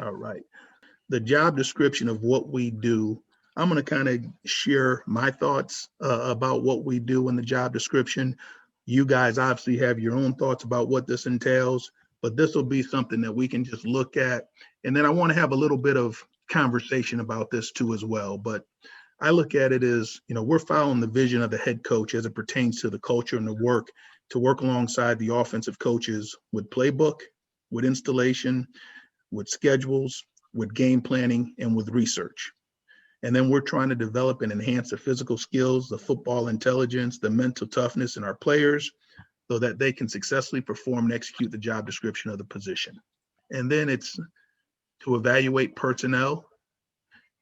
All right. The job description of what we do, I'm going to kind of share my thoughts about what we do in the job description. You guys obviously have your own thoughts about what this entails, but this will be something that we can just look at. And then I want to have a little bit of conversation about this too as well. But I look at it as, we're following the vision of the head coach as it pertains to the culture and the work to work alongside the offensive coaches with playbook, with installation, with schedules, with game planning, and with research. And then we're trying to develop and enhance the physical skills, the football intelligence, the mental toughness in our players so that they can successfully perform and execute the job description of the position. And then it's to evaluate personnel,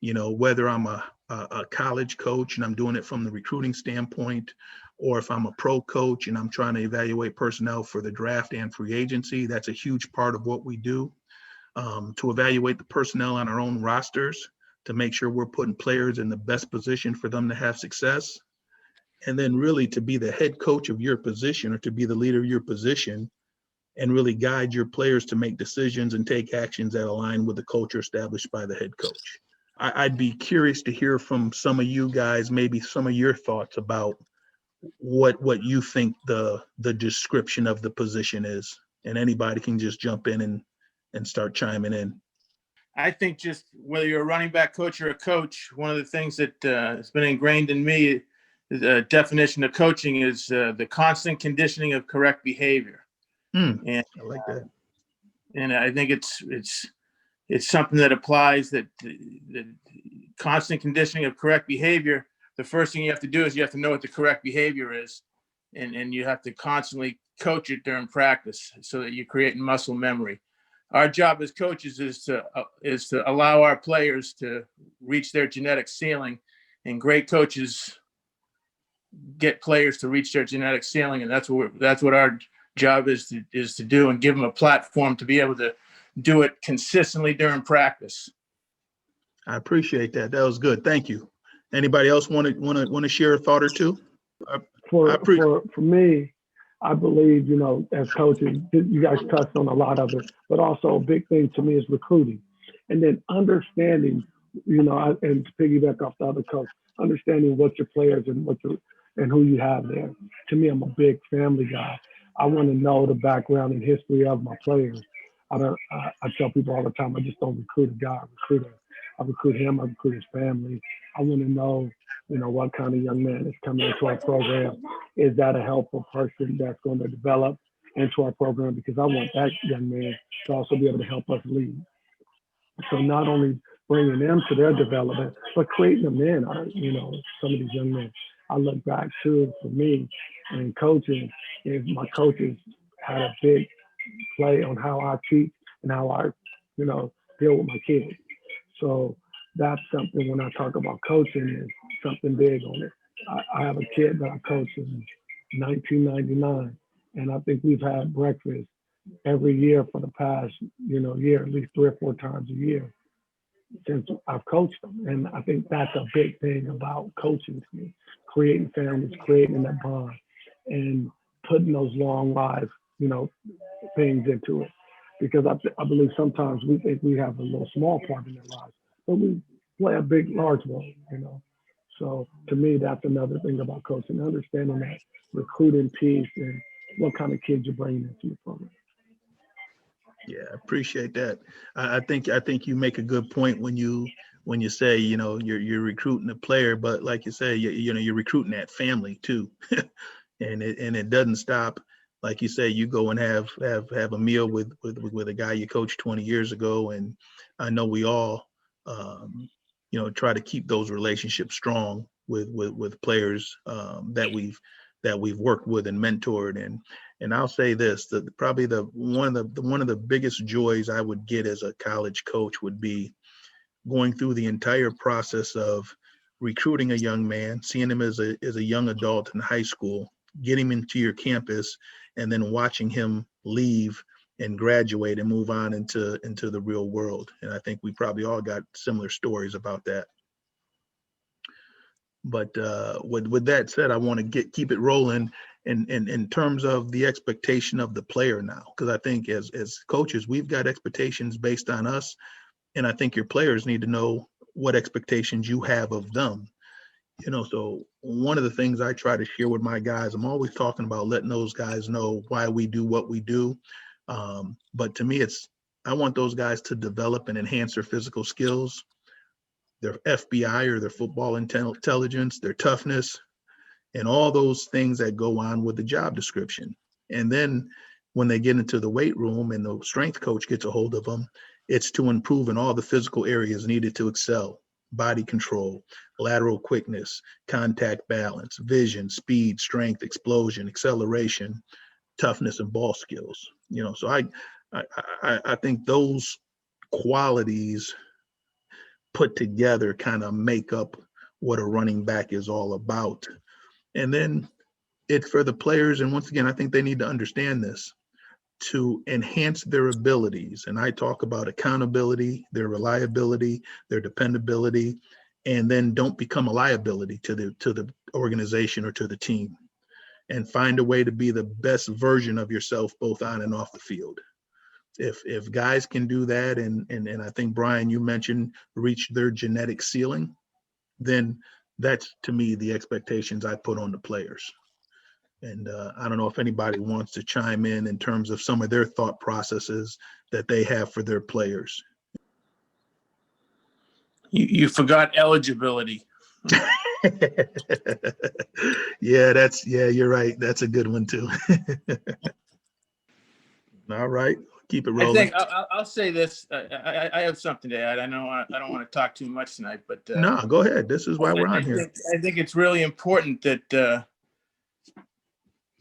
whether I'm a college coach and I'm doing it from the recruiting standpoint, or if I'm a pro coach and I'm trying to evaluate personnel for the draft and free agency. That's a huge part of what we do. To evaluate the personnel on our own rosters, to make sure we're putting players in the best position for them to have success. And then really to be the head coach of your position or to be the leader of your position and really guide your players to make decisions and take actions that align with the culture established by the head coach. I'd be curious to hear from some of you guys, maybe some of your thoughts about what you think the description of the position is. And anybody can just jump in and start chiming in. I think just whether you're a running back coach or a coach, one of the things that has been ingrained in me, the definition of coaching is the constant conditioning of correct behavior. And I like that. And I think it's something that applies, that the constant conditioning of correct behavior. The first thing you have to do is you have to know what the correct behavior is, and you have to constantly coach it during practice so that you're creating muscle memory. Our job as coaches is to allow our players to reach their genetic ceiling, and great coaches get players to reach their genetic ceiling, and that's what our job is to do, and give them a platform to be able to do it consistently during practice. I appreciate that. That was good. Thank you. Anybody else want to share a thought or two? For me, I believe, as coaches, you guys touched on a lot of it, but also a big thing to me is recruiting. And then understanding, and to piggyback off the other coach, understanding what your players and who you have there. To me, I'm a big family guy. I want to know the background and history of my players. I tell people all the time, I just don't recruit a guy. I recruit him, I recruit his family. I want to know, what kind of young man is coming into our program. Is that a helpful person that's going to develop into our program? Because I want that young man to also be able to help us lead. So not only bringing them to their development, but creating them in, some of these young men. I look back too, for me, and coaching, is my coaches had a big play on how I teach and how I, deal with my kids. So that's something when I talk about coaching is something big on it. I have a kid that I coached in 1999, and I think we've had breakfast every year for the past, year, at least 3 or 4 times a year since I've coached them. And I think that's a big thing about coaching to me, creating families, creating that bond, and putting those long life, things into it. Because I believe sometimes we think we have a little small part in their lives, but we play a big, large role, So to me, that's another thing about coaching, understanding that recruiting piece and what kind of kids you're bringing into your program. Yeah, I appreciate that. I think you make a good point when you say, you're recruiting a player, but like you say, you're recruiting that family too. and it doesn't stop. Like you say, you go and have a meal with a guy you coached 20 years ago. And I know we all, try to keep those relationships strong with players that we've worked with and mentored. And I'll say this, that probably one of the biggest joys I would get as a college coach would be going through the entire process of recruiting a young man, seeing him as a young adult in high school, getting him into your campus, and then watching him leave and graduate and move on into the real world. And I think we probably all got similar stories about that. But with that said, I want to keep it rolling in terms of the expectation of the player now, because I think as coaches, we've got expectations based on us, And I think your players need to know what expectations you have of them. So one of the things I try to share with my guys, I'm always talking about letting those guys know why we do what we do. But to me, I want those guys to develop and enhance their physical skills, their FBI or their football intelligence, their toughness, and all those things that go on with the job description. And then when they get into the weight room and the strength coach gets a hold of them, it's to improve in all the physical areas needed to excel: body control, lateral quickness, contact balance, vision, speed, strength, explosion, acceleration, toughness, and ball skills. So I think those qualities put together kind of make up what a running back is all about. And then it's for the players, and once again, I think they need to understand this, to enhance their abilities. And I talk about accountability, their reliability, their dependability, and then don't become a liability to the organization or to the team, and find a way to be the best version of yourself, both on and off the field. If guys can do that, and I think, Brian, you mentioned reach their genetic ceiling, then that's, to me, the expectations I put on the players. And I don't know if anybody wants to chime in terms of some of their thought processes that they have for their players. You forgot eligibility. Yeah, you're right. That's a good one too. All right, keep it rolling. I think I'll say this. I have something to add. I don't want to talk too much tonight, but no, go ahead. This is why we're on here. I think it's really important that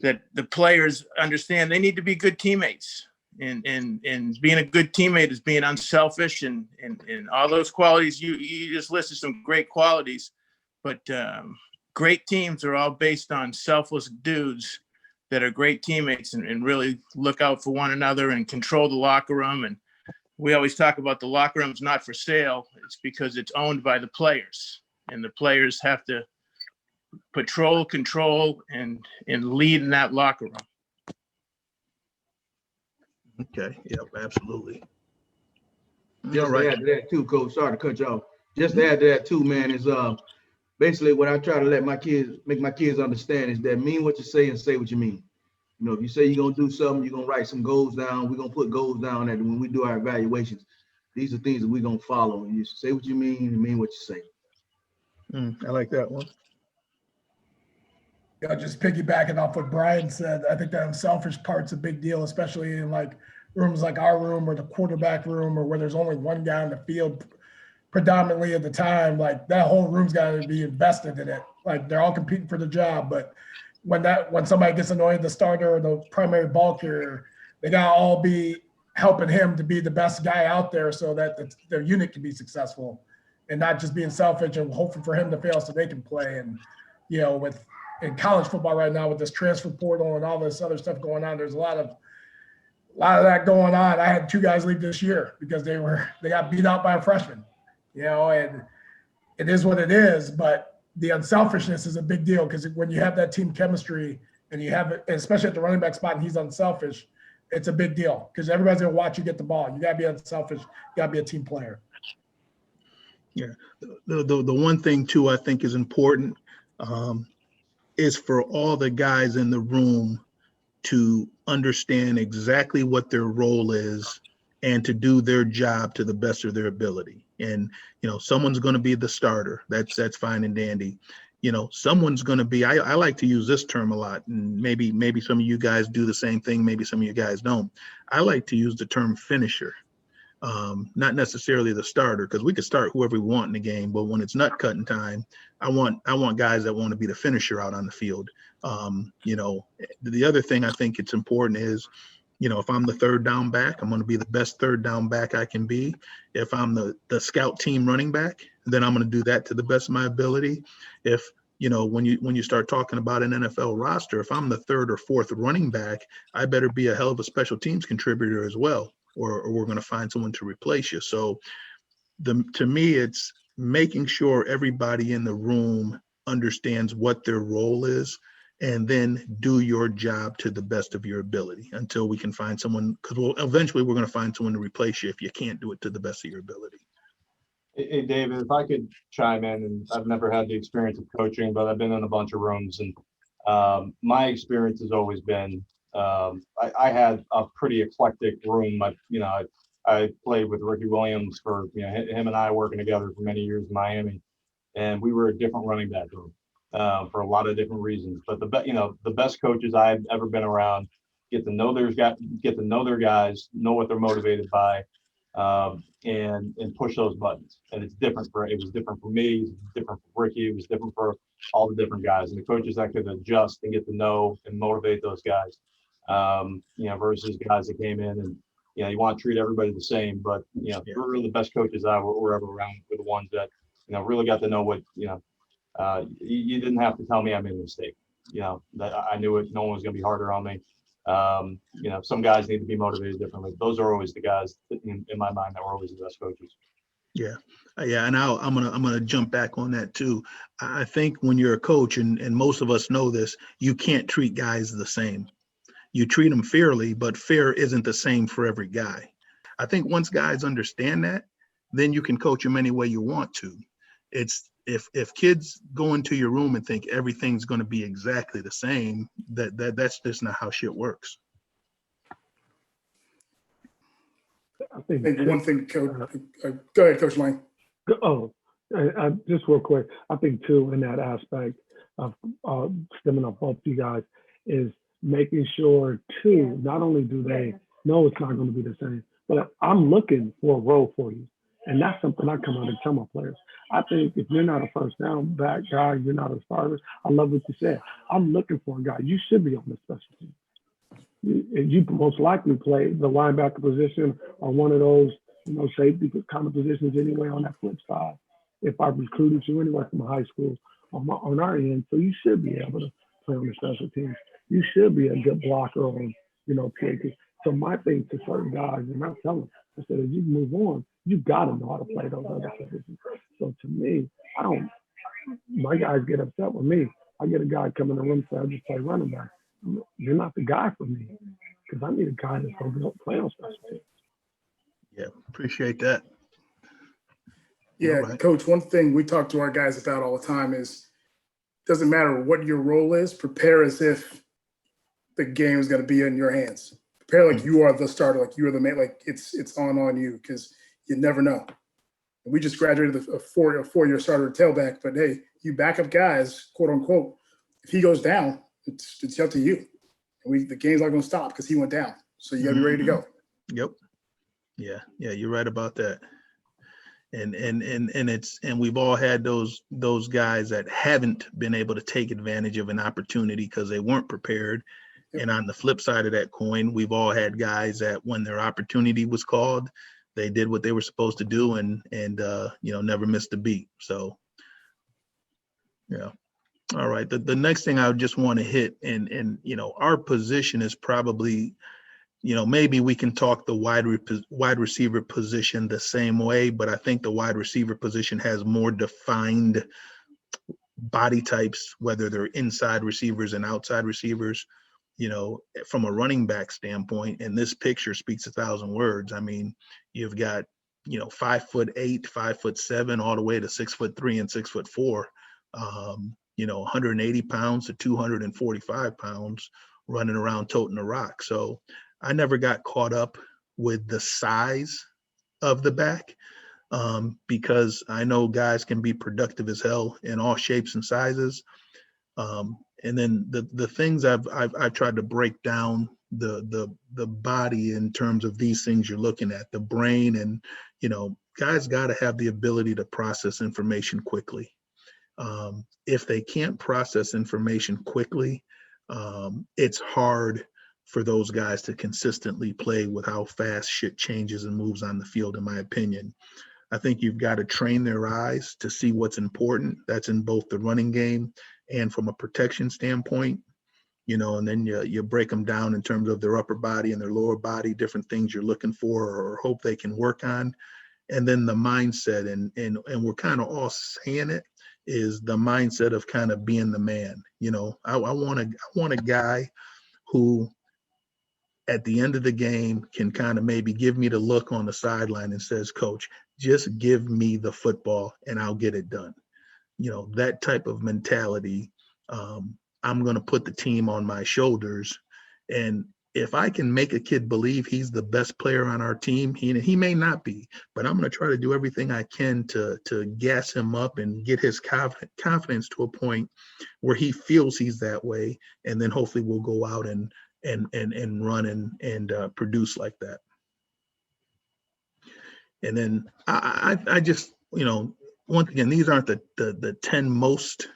that the players understand they need to be good teammates, and being a good teammate is being unselfish and all those qualities. You just listed some great qualities, but great teams are all based on selfless dudes that are great teammates and really look out for one another and control the locker room. And we always talk about the locker room's not for sale. It's because it's owned by the players, and the players have to patrol, control, and lead in that locker room. Okay. Yep. Absolutely. Just to add to that too, Coach. Sorry to cut you off. Just to add to that too, man, is basically what I try to make my kids understand is that mean what you say and say what you mean. If you say you're gonna do something, you're gonna write some goals down. We're gonna put goals down that when we do our evaluations, these are things that we're gonna follow. You say what you mean and mean what you say. I like that one. Just piggybacking off what Brian said, I think that unselfish part's a big deal, especially in like rooms like our room or the quarterback room, or where there's only one guy on the field predominantly at the time. Like that whole room's got to be invested in it. Like they're all competing for the job, but when somebody gets annoyed, the starter or the primary ball carrier, they got to all be helping him to be the best guy out there so that their unit can be successful, and not just being selfish and hoping for him to fail so they can play. And in college football right now, with this transfer portal and all this other stuff going on, there's a lot of that going on. I had 2 guys leave this year because they got beat out by a freshman, and it is what it is. But the unselfishness is a big deal, because when you have that team chemistry and you have it, especially at the running back spot, and he's unselfish, it's a big deal because everybody's gonna watch you get the ball. You gotta be unselfish. You gotta be a team player. Yeah, the one thing too I think is important is for all the guys in the room to understand exactly what their role is and to do their job to the best of their ability. And, someone's going to be the starter. That's fine and dandy. Someone's going to be, I like to use this term a lot, and maybe some of you guys do the same thing. Maybe some of you guys don't. I like to use the term finisher. Not necessarily the starter, because we could start whoever we want in the game, but when it's nut cutting time, I want guys that want to be the finisher out on the field. The other thing I think it's important is, if I'm the third down back, I'm going to be the best third down back I can be. If I'm the scout team running back, then I'm going to do that to the best of my ability. If when you start talking about an NFL roster, if I'm the third or fourth running back, I better be a hell of a special teams contributor as well, or we're going to find someone to replace you. So to me, it's making sure everybody in the room understands what their role is, and then do your job to the best of your ability until we can find someone, because eventually we're going to find someone to replace you if you can't do it to the best of your ability. Hey, David, if I could chime in, and I've never had the experience of coaching, but I've been in a bunch of rooms, and my experience has always been I had a pretty eclectic room. I played with Ricky Williams for him and I working together for many years in Miami, and we were a different running back room for a lot of different reasons. But the best coaches I've ever been around get to know their guys, know what they're motivated by, and push those buttons. And it was different for me, it was different for Ricky, it was different for all the different guys. And the coaches that could adjust and get to know and motivate those guys, versus guys that came in and you want to treat everybody the same. But really the best coaches I were ever around were the ones that really got to know what you didn't have to tell me I made a mistake. That I knew it. No one was going to be harder on me. Some guys need to be motivated differently. Those are always the guys in my mind that were always the best coaches. Yeah. And I'm gonna jump back on that too. I think when you're a coach, and most of us know this, you can't treat guys the same. You treat them fairly, but fair isn't the same for every guy. I think once guys understand that, then you can coach them any way you want to. It's if kids go into your room and think everything's going to be exactly the same, that's just not how shit works. I think one thing, Coach, go ahead, Coach Lane. Just real quick, I think too, in that aspect of stemming up both you guys, is making sure too, not only do they know it's not going to be the same, but I'm looking for a role for you. And that's something I come out and tell my players. I think if you're not a first down back guy, you're not a starter. I love what you said. I'm looking for a guy. You should be on the special team. You most likely play the linebacker position or one of those, safety kind of positions anyway on that flip side. If I recruited you anyway from high school on our end, so you should be able to play on the special teams. You should be a good blocker on, PAT. So my thing to certain guys, and I tell them, I said, as you move on, you got to know how to play those other positions. So to me, my guys get upset with me. I get a guy come in the room and say, I just play running back. You're not the guy for me, because I need a guy that's going to play on special teams. Yeah, appreciate that. Yeah, right. Coach, one thing we talk to our guys about all the time is, doesn't matter what your role is, prepare as if the game is going to be in your hands. Prepare like you are the starter, like you are the man, like it's on you, because you never know. We just graduated a four-year starter tailback, but hey, you backup guys, quote unquote, if he goes down, it's up to you. The game's not going to stop because he went down. So you got to be ready to go. Yep. Yeah, you're right about that. And we've all had those guys that haven't been able to take advantage of an opportunity because they weren't prepared. Yep. And on the flip side of that coin, we've all had guys that when their opportunity was called, they did what they were supposed to do and never missed a beat. So yeah. All right. The next thing I just want to hit, and our position is probably, maybe we can talk the wide receiver position the same way, but I think the wide receiver position has more defined body types, whether they're inside receivers and outside receivers. From a running back standpoint, and this picture speaks 1,000 words. I mean, you've got, 5'8", 5'7", all the way to 6'3" and 6'4". 180 pounds to 245 pounds running around toting a rock. So I never got caught up with the size of the back because I know guys can be productive as hell in all shapes and sizes. And then the things I've tried to break down the body in terms of these things you're looking at, the brain, and guys got to have the ability to process information quickly. If they can't process information quickly, it's hard for those guys to consistently play with how fast shit changes and moves on the field, in my opinion. I think you've got to train their eyes to see what's important. That's in both the running game and from a protection standpoint, and then you break them down in terms of their upper body and their lower body, different things you're looking for or hope they can work on. And then the mindset, and we're kind of all saying it, is the mindset of kind of being the man. I want a guy who at the end of the game can kind of maybe give me the look on the sideline and says, coach, just give me the football and I'll get it done. You know, that type of mentality. I'm going to put the team on my shoulders. And if I can make a kid believe he's the best player on our team, he may not be, but I'm going to try to do everything I can to gas him up and get his confidence to a point where he feels he's that way. And then hopefully we'll go out and run and produce like that. And then I just, you know, once again, these aren't the 10 most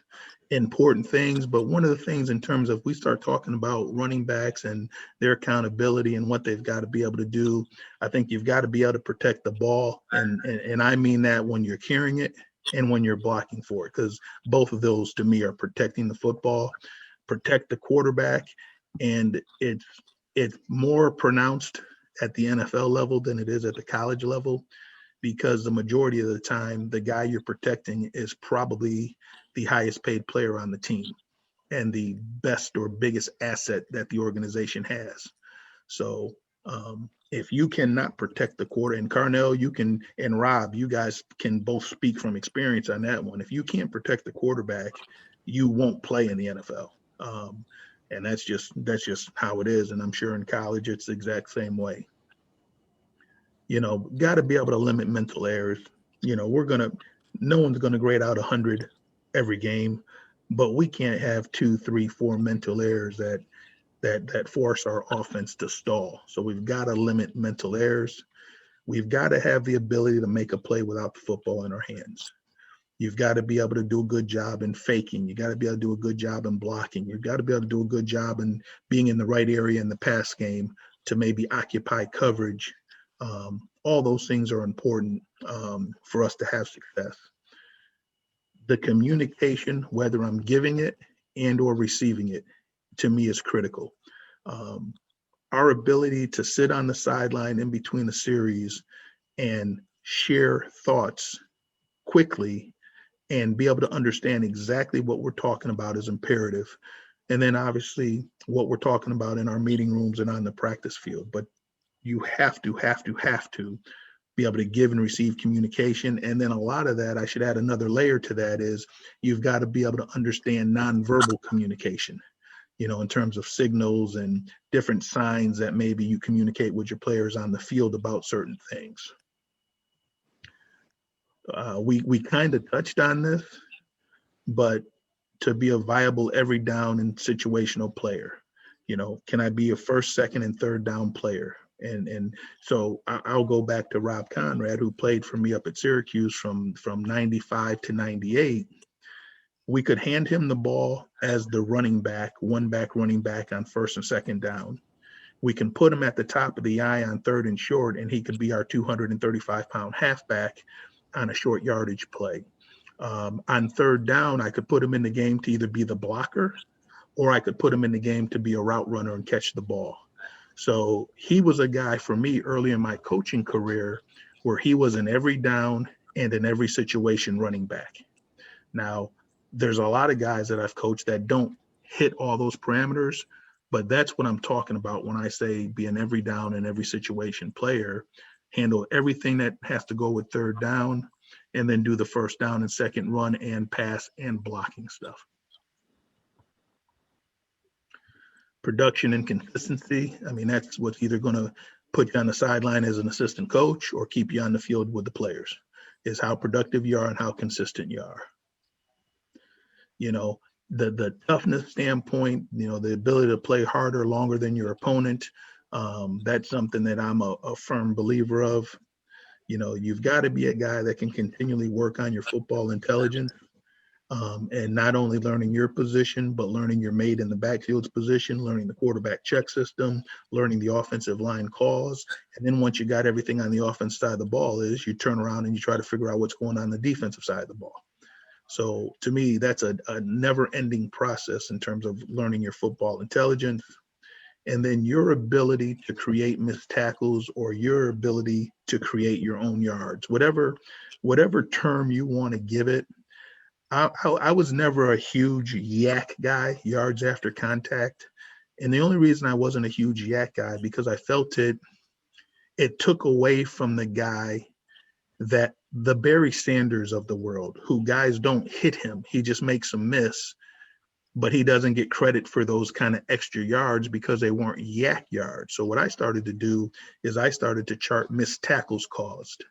important things, but one of the things in terms of we start talking about running backs and their accountability and what they've got to be able to do, I think you've got to be able to protect the ball. And I mean that when you're carrying it and when you're blocking for it, because both of those to me are protecting the football, protect the quarterback. And it's more pronounced at the NFL level than it is at the college level, because the majority of the time, the guy you're protecting is probably the highest paid player on the team and the best or biggest asset that the organization has. So if you cannot protect the quarter, and Carnell, you can, and Rob, you guys can both speak from experience on that one. If you can't protect the quarterback, you won't play in the NFL. And that's just how it is. And I'm sure in college, it's the exact same way. You know, got to be able to limit mental errors. You know, no one's going to grade out 100 every game, but we can't have 2, 3, 4 mental errors that force our offense to stall. So we've got to limit mental errors. We've got to have the ability to make a play without the football in our hands. You've got to be able to do a good job in faking. You got to be able to do a good job in blocking. You've got to be able to do a good job in being in the right area in the pass game to maybe occupy coverage. All those things are important for us to have success. The communication, whether I'm giving it and or receiving it, to me is critical. Our ability to sit on the sideline in between the series and share thoughts quickly and be able to understand exactly what we're talking about is imperative. And then obviously what we're talking about in our meeting rooms and on the practice field. But you have to be able to give and receive communication. And then a lot of that, I should add another layer to that, is you've got to be able to understand nonverbal communication, you know, in terms of signals and different signs that maybe you communicate with your players on the field about certain things. We kind of touched on this, but to be a viable every down and situational player, you know, can I be a first, second, and third down player? And so I'll go back to Rob Conrad, who played for me up at Syracuse from 95 to 98. We could hand him the ball as the running back running back on first and second down. We can put him at the top of the eye on third and short, and he could be our 235-pound halfback on a short yardage play. On third down, I could put him in the game to either be the blocker, or I could put him in the game to be a route runner and catch the ball. So he was a guy for me early in my coaching career where he was in every down and in every situation running back. Now, there's a lot of guys that I've coached that don't hit all those parameters, but that's what I'm talking about when I say be an every down and every situation player, handle everything that has to go with third down, and then do the first down and second run and pass and blocking stuff. Production and consistency. I mean, that's what's either going to put you on the sideline as an assistant coach or keep you on the field with the players, is how productive you are and how consistent you are. You know, the toughness standpoint, you know, the ability to play harder, longer than your opponent. That's something that I'm a firm believer of. You know, you've got to be a guy that can continually work on your football intelligence. And not only learning your position, but learning your mate in the backfield's position, learning the quarterback check system, learning the offensive line calls. And then once you got everything on the offense side of the ball, is you turn around and you try to figure out what's going on the defensive side of the ball. So to me, that's a never-ending process in terms of learning your football intelligence. And then your ability to create missed tackles or your ability to create your own yards, whatever term you want to give it. I was never a huge yak guy, yards after contact. And the only reason I wasn't a huge yak guy, because I felt it took away from the guy that the Barry Sanders of the world, who guys don't hit him. He just makes a miss, but he doesn't get credit for those kind of extra yards because they weren't yak yards. So what I started to do is I started to chart missed tackles caused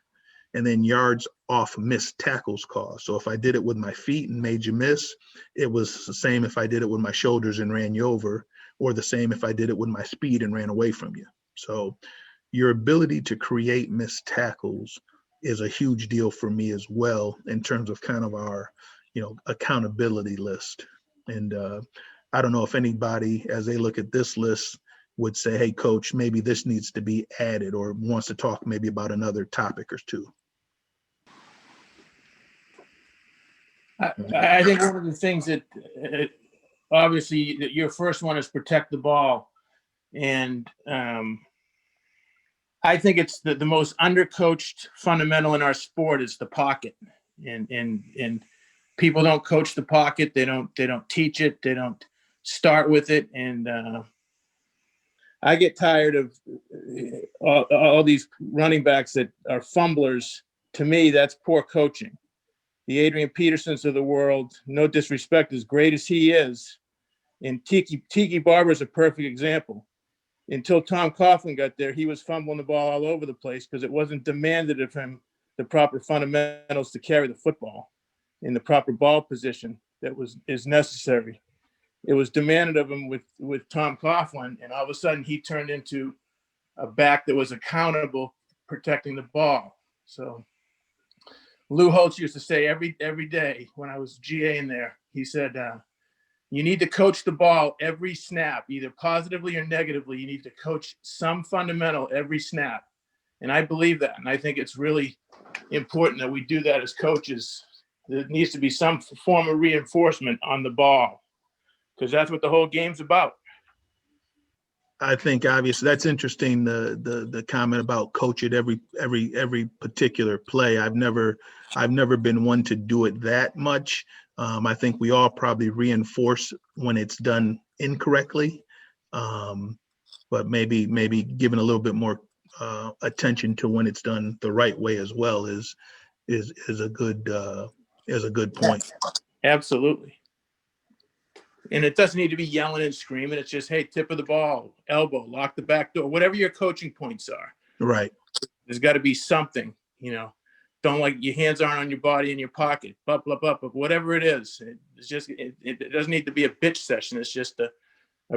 and then yards off missed tackles caused. So if I did it with my feet and made you miss, it was the same if I did it with my shoulders and ran you over, or the same if I did it with my speed and ran away from you. So your ability to create missed tackles is a huge deal for me as well in terms of kind of our, accountability list. And I don't know if anybody, as they look at this list, would say, hey, coach, maybe this needs to be added, or wants to talk maybe about another topic or two. I think one of the things that obviously that your first one is protect the ball. And I think it's the most undercoached fundamental in our sport is the pocket. And people don't coach the pocket. They don't teach it. They don't start with it. And I get tired of all these running backs that are fumblers. To me, that's poor coaching. The Adrian Petersons of the world, no disrespect, as great as he is, and Tiki Barber is a perfect example. Until Tom Coughlin got there, he was fumbling the ball all over the place because it wasn't demanded of him the proper fundamentals to carry the football in the proper ball position that is necessary. It was demanded of him with Tom Coughlin, and all of a sudden he turned into a back that was accountable protecting the ball. So Lou Holtz used to say every day when I was GA in there, he said, you need to coach the ball every snap, either positively or negatively. You need to coach some fundamental every snap. And I believe that. And I think it's really important that we do that as coaches. There needs to be some form of reinforcement on the ball, because that's what the whole game's about. I think obviously that's interesting. The comment about coach it every particular play. I've never been one to do it that much. I think we all probably reinforce when it's done incorrectly, but maybe giving a little bit more attention to when it's done the right way as well is a good point. Absolutely. And it doesn't need to be yelling and screaming. It's just, hey, tip of the ball, elbow, lock the back door, whatever your coaching points are. Right. There's got to be something, Don't like your hands aren't on your body in your pocket, blah, blah, blah, but whatever it is, it's just, it doesn't need to be a bitch session. It's just a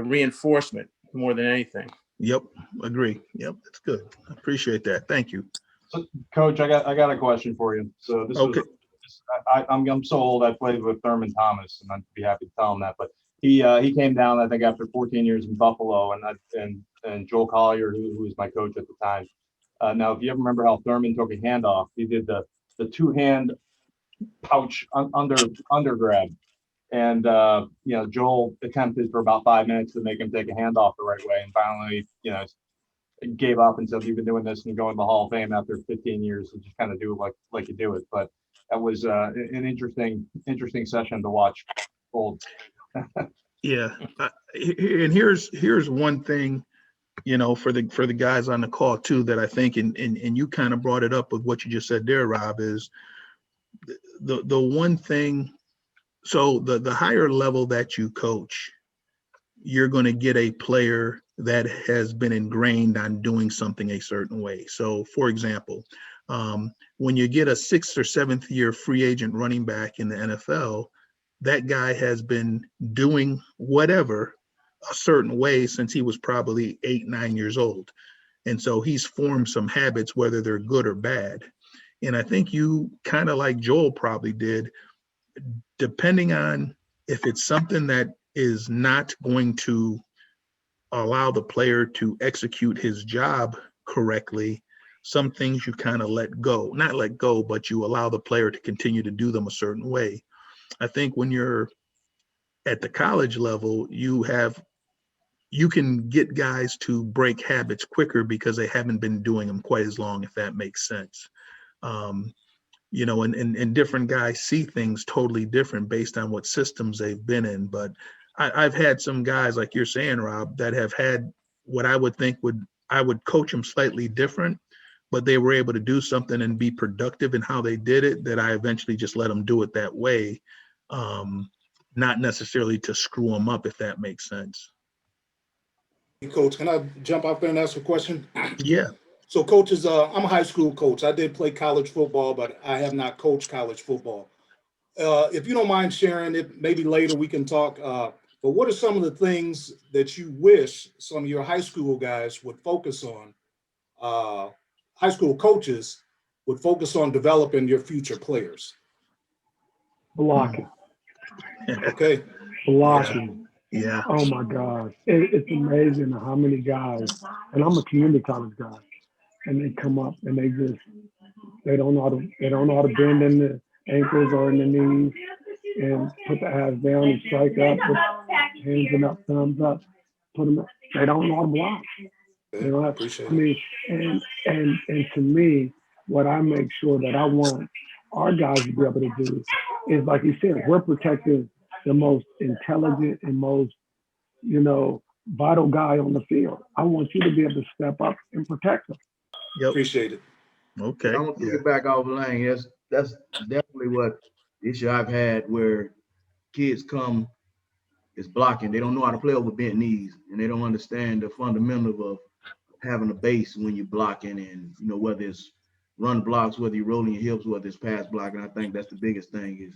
reinforcement more than anything. Yep. Agree. Yep. That's good. I appreciate that. Thank you. So, Coach, I got a question for you. So this Okay. I'm so old. I played with Thurman Thomas, and I'd be happy to tell him that. But he came down, I think, after 14 years in Buffalo, and Joel Collier, who was my coach at the time. Now, if you ever remember how Thurman took a handoff, he did the two-hand pouch under grab, and Joel attempted for about 5 minutes to make him take a handoff the right way, and finally, gave up and said, "You've been doing this and going to the Hall of Fame after 15 years, and just kind of do it like you do it." But that was an interesting session to watch. Yeah, and here's one thing, for the guys on the call too, that I think, and you kind of brought it up with what you just said there, Rob, is the one thing. So the higher level that you coach, you're going to get a player that has been ingrained on doing something a certain way. So, for example, when you get a 6th or 7th year free agent running back in the NFL, that guy has been doing whatever a certain way since he was probably 8, 9 years old. And so he's formed some habits, whether they're good or bad. And I think you kind of like Joel probably did, depending on if it's something that is not going to allow the player to execute his job correctly, some things you kind of not let go, but you allow the player to continue to do them a certain way. I think when you're at the college level, you can get guys to break habits quicker because they haven't been doing them quite as long, if that makes sense. And different guys see things totally different based on what systems they've been in. But I've had some guys like you're saying, Rob, that have had what I would think I would coach them slightly different, but they were able to do something and be productive in how they did it, that I eventually just let them do it that way. Not necessarily to screw them up, if that makes sense. Hey, Coach, can I jump out there and ask a question? Yeah. So coaches, I'm a high school coach. I did play college football, but I have not coached college football. If you don't mind sharing it, maybe later we can talk. But what are some of the things that you wish some of your high school guys would focus on? High school coaches would focus on developing your future players. Blocking. Okay. Blocking. Yeah. Oh my God. It's amazing how many guys, and I'm a community college guy, and they come up and they don't know how to bend in the ankles or in the knees and put the ass down and strike up with hands and up, thumbs up, put them up. They don't know how to block. They don't have, Appreciate I mean, and to me, what I make sure that I want our guys to be able to do is, like you said, we're protecting the most intelligent and most, vital guy on the field. I want you to be able to step up and protect them. Yep. Appreciate it. Okay. I'm gonna take it back off the lane. That's definitely what issue I've had, where kids come is blocking. They don't know how to play over bent knees, and they don't understand the fundamentals of having a base when you're blocking, and whether it's run blocks, whether you're rolling your hips, whether it's pass blocking. I think that's the biggest thing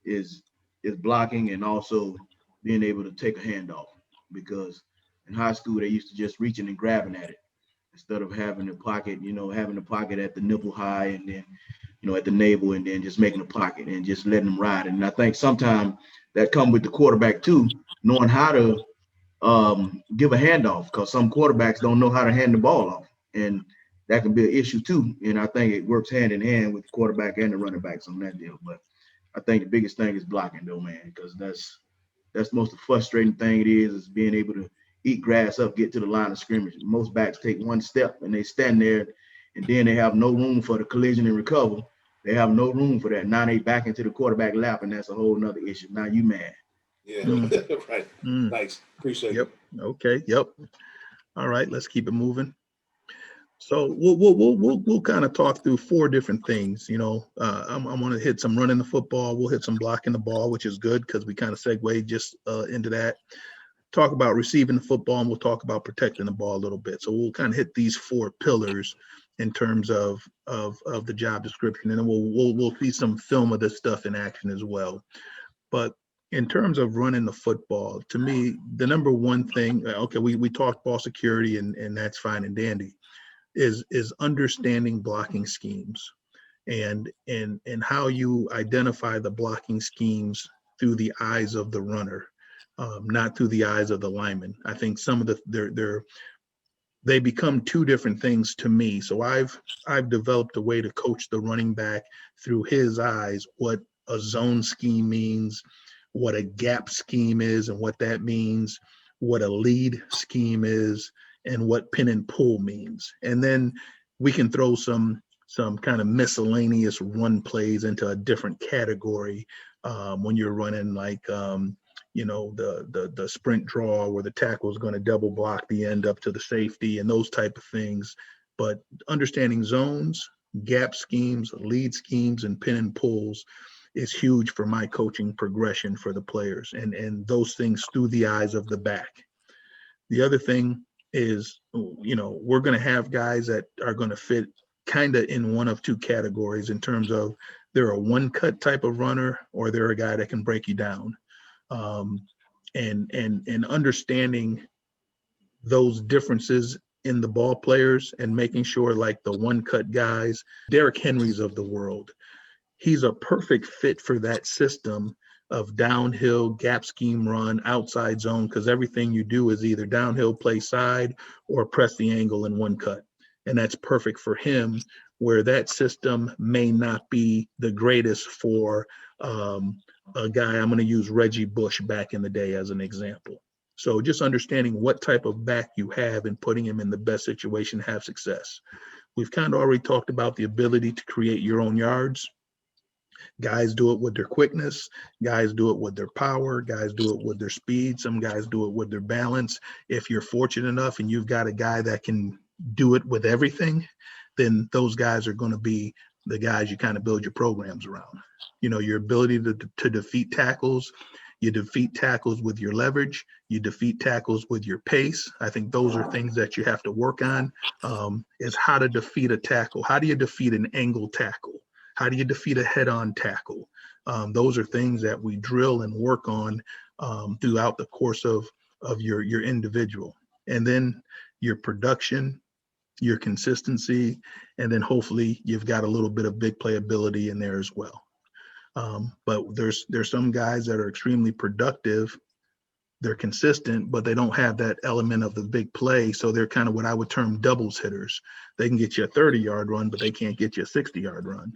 is blocking, and also being able to take a handoff, because in high school they used to just reaching and grabbing at it instead of having the pocket, having the pocket at the nipple high, and then at the navel, and then just making a pocket and just letting them ride. And I think sometimes that comes with the quarterback too, knowing how to give a handoff, because some quarterbacks don't know how to hand the ball off, and that can be an issue too. And I think it works hand in hand with the quarterback and the running backs on that deal. But I think the biggest thing is blocking, though, man, because that's the most frustrating thing it is being able to eat grass up, get to the line of scrimmage. Most backs take one step and they stand there, and then they have no room for the collision and recover. They have no room for that. Now they back into the quarterback lap, and that's a whole nother issue. Now you mad. Yeah. Right. Mm. Thanks. Appreciate Yep. it. Okay. Yep. All right. Let's keep it moving. So we'll kind of talk through 4 different things. I'm going to hit some running the football. We'll hit some blocking the ball, which is good because we kind of segue just into that. Talk about receiving the football, and we'll talk about protecting the ball a little bit. So we'll kind of hit these 4 pillars in terms of the job description, and then we'll see some film of this stuff in action as well. But in terms of running the football, to me, the number one thing, okay, we talked ball security, and that's fine and dandy, is understanding blocking schemes and how you identify the blocking schemes through the eyes of the runner, not through the eyes of the lineman. I think some of they become 2 different things to me. So I've developed a way to coach the running back through his eyes, what a zone scheme means, what a gap scheme is and what that means, what a lead scheme is, and what pin and pull means. And then we can throw some kind of miscellaneous run plays into a different category when you're running like the sprint draw where the tackle is going to double block the end up to the safety and those type of things. But understanding zones, gap schemes, lead schemes, and pin and pulls is huge for my coaching progression for the players, and those things through the eyes of the back. The other thing is, we're going to have guys that are going to fit kind of in one of 2 categories in terms of they're a one-cut type of runner, or they're a guy that can break you down. And understanding those differences in the ball players and making sure, like the one-cut guys, Derrick Henry's of the world, he's a perfect fit for that system of downhill, gap scheme run, outside zone, because everything you do is either downhill, play side, or press the angle in one cut. And that's perfect for him, where that system may not be the greatest for a guy. I'm going to use Reggie Bush back in the day as an example. So just understanding what type of back you have and putting him in the best situation to have success. We've kind of already talked about the ability to create your own yards. Guys do it with their quickness. Guys do it with their power. Guys do it with their speed. Some guys do it with their balance. If you're fortunate enough and you've got a guy that can do it with everything, then those guys are going to be the guys you kind of build your programs around. You know, your ability to defeat tackles. You defeat tackles with your leverage. You defeat tackles with your pace. I think those are things that you have to work on, is how to defeat a tackle. How do you defeat an angle tackle? How do you defeat a head-on tackle? Those are things that we drill and work on throughout the course of your individual. And then your production, your consistency, and then hopefully you've got a little bit of big play ability in there as well. But there's some guys that are extremely productive. They're consistent, but they don't have that element of the big play. So they're kind of what I would term doubles hitters. They can get you a 30-yard run, but they can't get you a 60-yard run.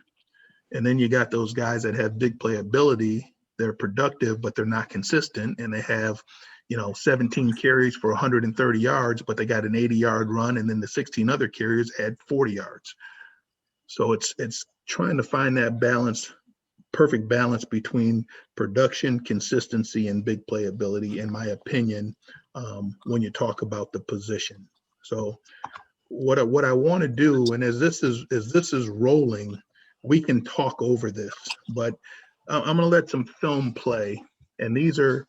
And then you got those guys that have big play ability. They're productive, but they're not consistent. And they have, 17 carries for 130 yards, but they got an 80-yard run. And then the 16 other carriers had 40 yards. So it's trying to find that balance, perfect balance between production, consistency, and big play ability, in my opinion, when you talk about the position. So what I want to do, and as this is rolling, we can talk over this, but I'm going to let some film play. And these are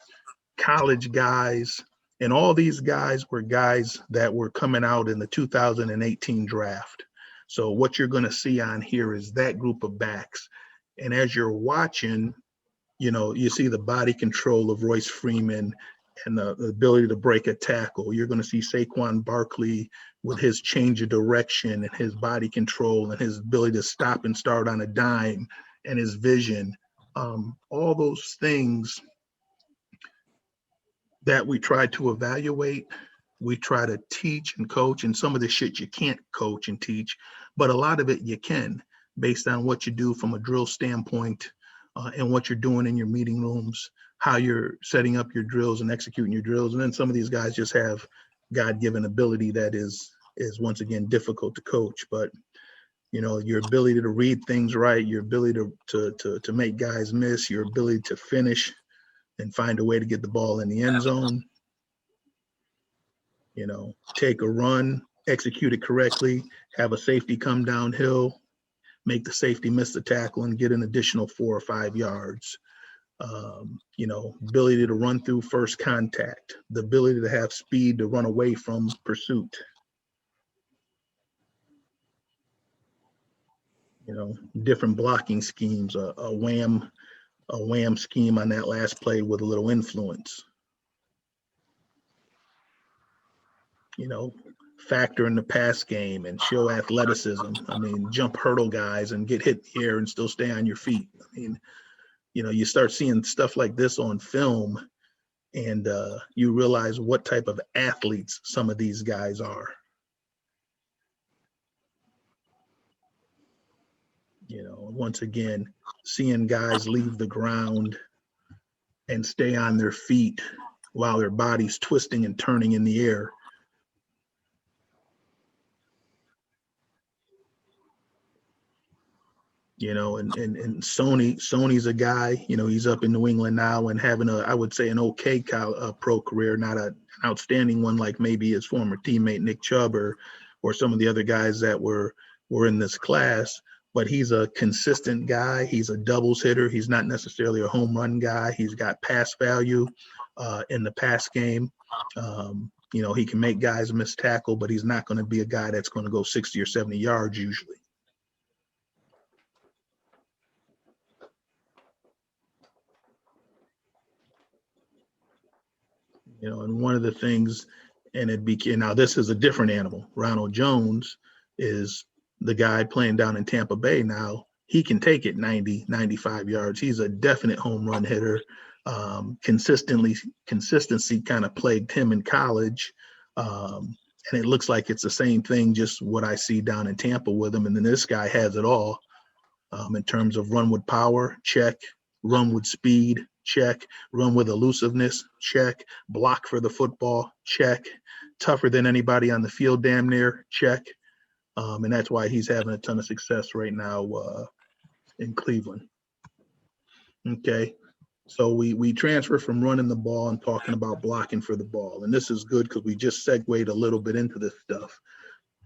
college guys, and all these guys were guys that were coming out in the 2018 draft. So what you're going to see on here is that group of backs. And as you're watching, you see the body control of Royce Freeman and the ability to break a tackle. You're going to see Saquon Barkley with his change of direction and his body control and his ability to stop and start on a dime and his vision. All those things that we try to evaluate, we try to teach and coach, and some of the shit you can't coach and teach, but a lot of it you can, based on what you do from a drill standpoint and what you're doing in your meeting rooms, how you're setting up your drills and executing your drills. And then some of these guys just have God-given ability that is once again difficult to coach. But your ability to read things right, your ability to make guys miss, your ability to finish and find a way to get the ball in the end zone, take a run, execute it correctly, have a safety come downhill, make the safety miss the tackle and get an additional 4 or 5 yards. Ability to run through first contact, the ability to have speed to run away from pursuit. Different blocking schemes, a wham scheme on that last play with a little influence. Factor in the pass game and show athleticism. Jump hurdle guys and get hit in the air and still stay on your feet. You start seeing stuff like this on film and you realize what type of athletes some of these guys are. Once again, seeing guys leave the ground and stay on their feet while their body's twisting and turning in the air. And Sony's a guy, he's up in New England now and having I would say an okay pro career, not an outstanding one like maybe his former teammate Nick Chubb or some of the other guys that were in this class. But he's a consistent guy. He's a doubles hitter. He's not necessarily a home run guy. He's got pass value in the pass game. He can make guys miss tackle, but he's not going to be a guy that's going to go 60 or 70 yards usually. And one of the things, now this is a different animal. Ronald Jones is the guy playing down in Tampa Bay now. He can take it 90, 95 yards. He's a definite home run hitter. Consistency kind of plagued him in college. And it looks like it's the same thing, just what I see down in Tampa with him. And then this guy has it all in terms of run with power, check, run with speed, check, run with elusiveness, check, block for the football, check, tougher than anybody on the field, damn near, check. And that's why he's having a ton of success right now in Cleveland. Okay. So we transfer from running the ball and talking about blocking for the ball. And this is good because we just segued a little bit into this stuff.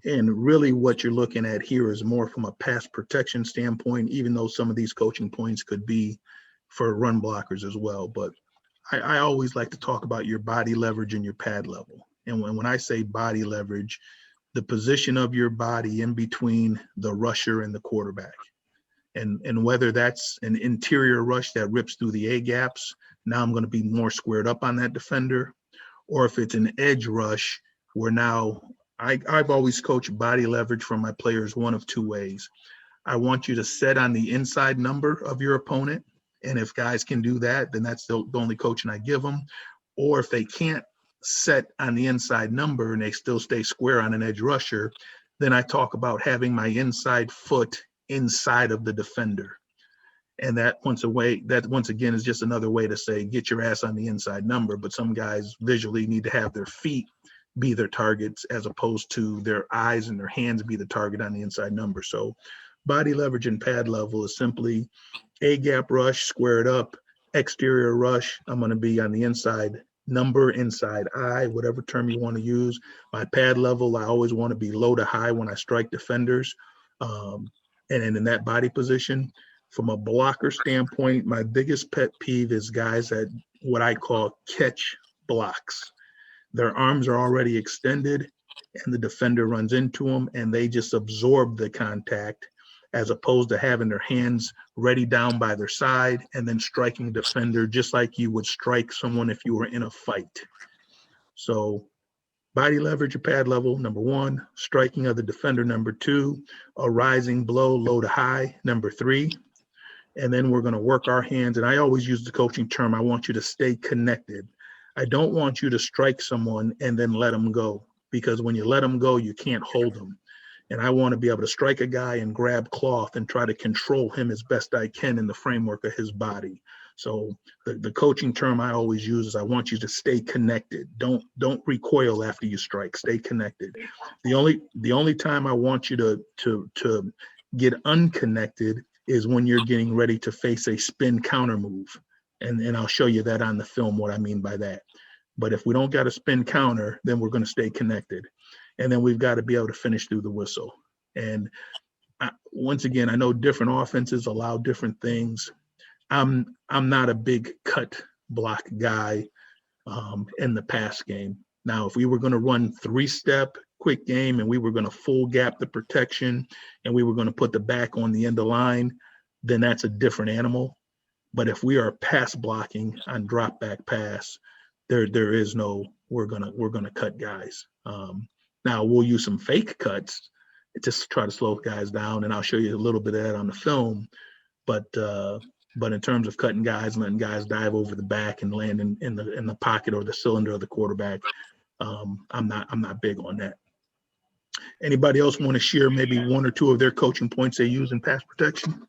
And really what you're looking at here is more from a pass protection standpoint, even though some of these coaching points could be for run blockers as well. But I always like to talk about your body leverage and your pad level. And when I say body leverage, the position of your body in between the rusher and the quarterback. And whether that's an interior rush that rips through the A gaps, now I'm going to be more squared up on that defender. Or if it's an edge rush, where now I've always coached body leverage from my players one of two ways. I want you to set on the inside number of your opponent. And if guys can do that, then that's the only coaching I give them. Or if they can't set on the inside number and they still stay square on an edge rusher, then I talk about having my inside foot inside of the defender. And that once again is just another way to say, get your ass on the inside number. But some guys visually need to have their feet be their targets as opposed to their eyes and their hands be the target on the inside number. So body leverage and pad level is simply A gap rush, square it up, exterior rush. I'm going to be on the inside number, inside eye, whatever term you want to use. My pad level, I always want to be low to high when I strike defenders. And in that body position, from a blocker standpoint, my biggest pet peeve is guys that what I call catch blocks. Their arms are already extended and the defender runs into them and they just absorb the contact as opposed to having their hands ready down by their side and then striking the defender just like you would strike someone if you were in a fight. So body leverage or pad level, number one, striking of the defender, number two, a rising blow, low to high, number three. And then we're going to work our hands. And I always use the coaching term, I want you to stay connected. I don't want you to strike someone and then let them go, because when you let them go, you can't hold them. And I want to be able to strike a guy and grab cloth and try to control him as best I can in the framework of his body. So the coaching term I always use is I want you to stay connected. Don't recoil after you strike. Stay connected. The only time I want you to get unconnected is when you're getting ready to face a spin counter move. And I'll show you that on the film, what I mean by that. But if we don't got a spin counter, then we're going to stay connected. And then we've got to be able to finish through the whistle. And once again, I know different offenses allow different things. I'm not a big cut block guy in the pass game. Now, if we were going to run 3-step quick game and we were going to full gap the protection and we were going to put the back on the end of line, then that's a different animal. But if we are pass blocking on drop back pass, there is no we're gonna cut guys. Now we'll use some fake cuts just to try to slow guys down, and I'll show you a little bit of that on the film. But in terms of cutting guys, letting guys dive over the back and land in the pocket or the cylinder of the quarterback, I'm not big on that. Anybody else want to share maybe one or two of their coaching points they use in pass protection?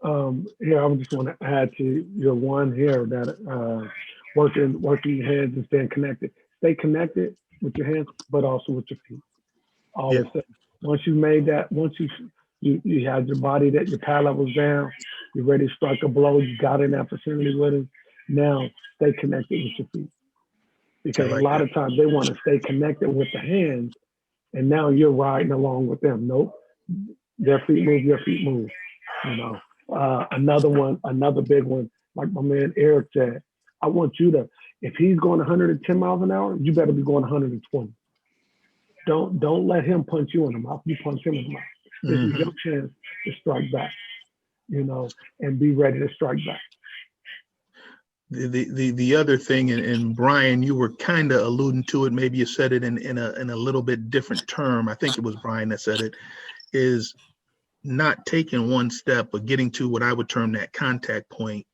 Yeah, I just want to add to your one here that working your hands and staying connected. Stay connected with your hands, but also with your feet. Always say, once you made that, once you had your body, that your pad level's down, you're ready to strike a blow, you got in that vicinity with it. Now stay connected with your feet. Because a lot of times they want to stay connected with the hands, and now you're riding along with them. Nope. Their feet move, your feet move. You know. Another big one, like my man Eric said, I want you to, if he's going 110 miles an hour, you better be going 120. Don't let him punch you in the mouth. You punch him in the mouth. This is your chance to strike back, you know, and be ready to strike back. The other thing, and Brian, you were kind of alluding to it, maybe you said it in a little bit different term. I think it was Brian that said it, is not taking one step, but getting to what I would term that contact point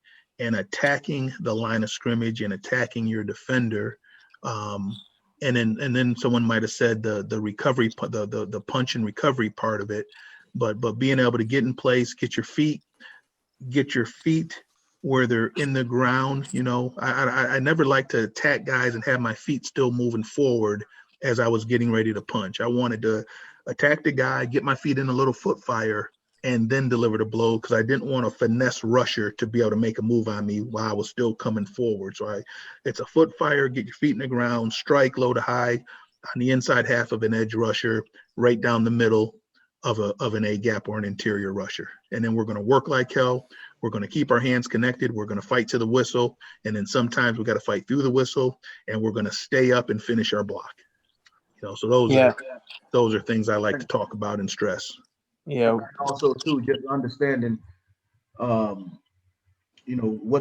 and attacking the line of scrimmage and attacking your defender. And then someone might have said the recovery, the punch and recovery part of it, but being able to get in place, get your feet where they're in the ground. You know, I never like to attack guys and have my feet still moving forward as I was getting ready to punch. I wanted to attack the guy, get my feet in a little foot fire, and then deliver the blow, because I didn't want a finesse rusher to be able to make a move on me while I was still coming forward. So it's a foot fire, get your feet in the ground, strike low to high on the inside half of an edge rusher, right down the middle of an A gap or an interior rusher. And then we're going to work like hell. We're going to keep our hands connected. We're going to fight to the whistle. And then sometimes we got to fight through the whistle, and we're going to stay up and finish our block. So those are things I like to talk about and stress. Yeah. Also, too, just understanding, what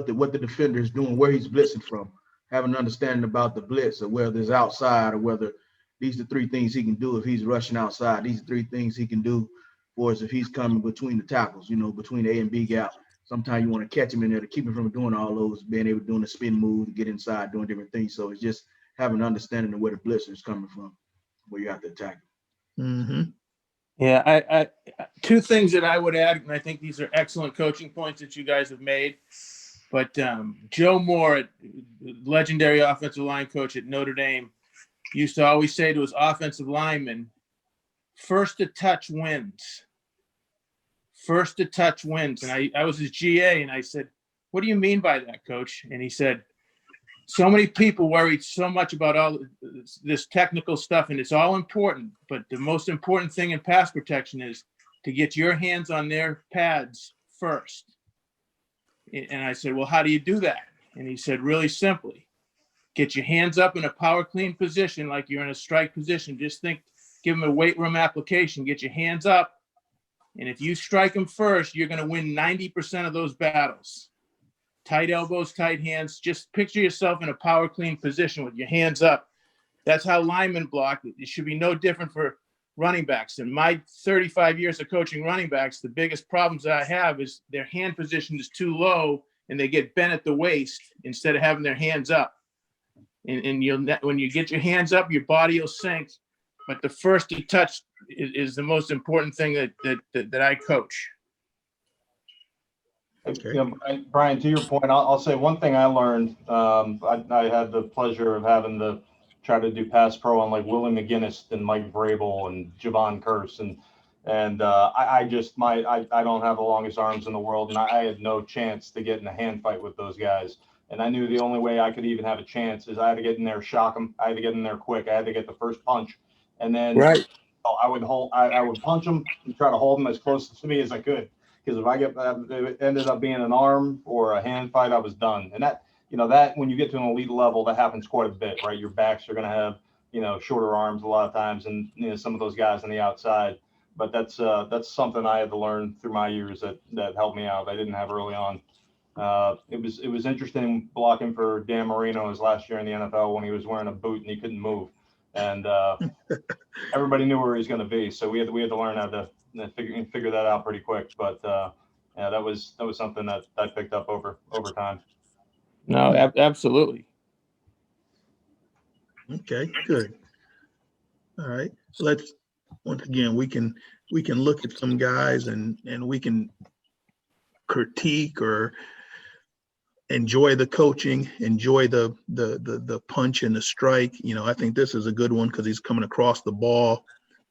the defender is doing, where he's blitzing from, having an understanding about the blitz, or whether it's outside, or whether these are 3 things he can do if he's rushing outside. These are 3 things he can do for us if he's coming between the tackles, between the A and B gap. Sometimes you want to catch him in there to keep him from doing all those, being able to do the spin move, get inside, doing different things. So it's just having an understanding of where the blitzer is coming from, where you have to attack him. Mm-hmm. Yeah, I 2 things that I would add, and I think these are excellent coaching points that you guys have made. But Joe Moore, legendary offensive line coach at Notre Dame, used to always say to his offensive linemen, first to touch wins. First to touch wins. And I was his GA, and I said, what do you mean by that, coach? And he said, so many people worry so much about all this technical stuff, and it's all important. But the most important thing in pass protection is to get your hands on their pads first. And I said, well, how do you do that? And he said, really simply, get your hands up in a power clean position like you're in a strike position. Just give them a weight room application, get your hands up. And if you strike them first, you're going to win 90% of those battles. Tight elbows, tight hands. Just picture yourself in a power clean position with your hands up. That's how linemen block. It should be no different for running backs. In my 35 years of coaching running backs, the biggest problems that I have is their hand position is too low and they get bent at the waist instead of having their hands up. And when you get your hands up, your body will sink. But the first to touch is the most important thing that I coach. Okay. Brian, to your point, I'll say one thing I learned. I had the pleasure of having to try to do pass pro on like Willie McGinnis and Mike Vrabel and Javon Curse, and I don't have the longest arms in the world, and I had no chance to get in a hand fight with those guys. And I knew the only way I could even have a chance is I had to get in there, shock them. I had to get in there quick. I had to get the first punch, and then I would punch them and try to hold them as close to me as I could. Because if it ended up being an arm or a hand fight, I was done. And that when you get to an elite level, that happens quite a bit, right? Your backs are going to have, shorter arms a lot of times, and some of those guys on the outside. But that's something I had to learn through my years that helped me out. I didn't have early on. It was interesting blocking for Dan Marino his last year in the NFL when he was wearing a boot and he couldn't move, and everybody knew where he was going to be. So we had to learn how to figure that out pretty quick. But yeah, that was something that I picked up over time. No, absolutely. Okay, good. All right. Let's once again we can look at some guys and we can critique or enjoy the coaching, enjoy the punch and the strike. I think this is a good one because he's coming across the ball,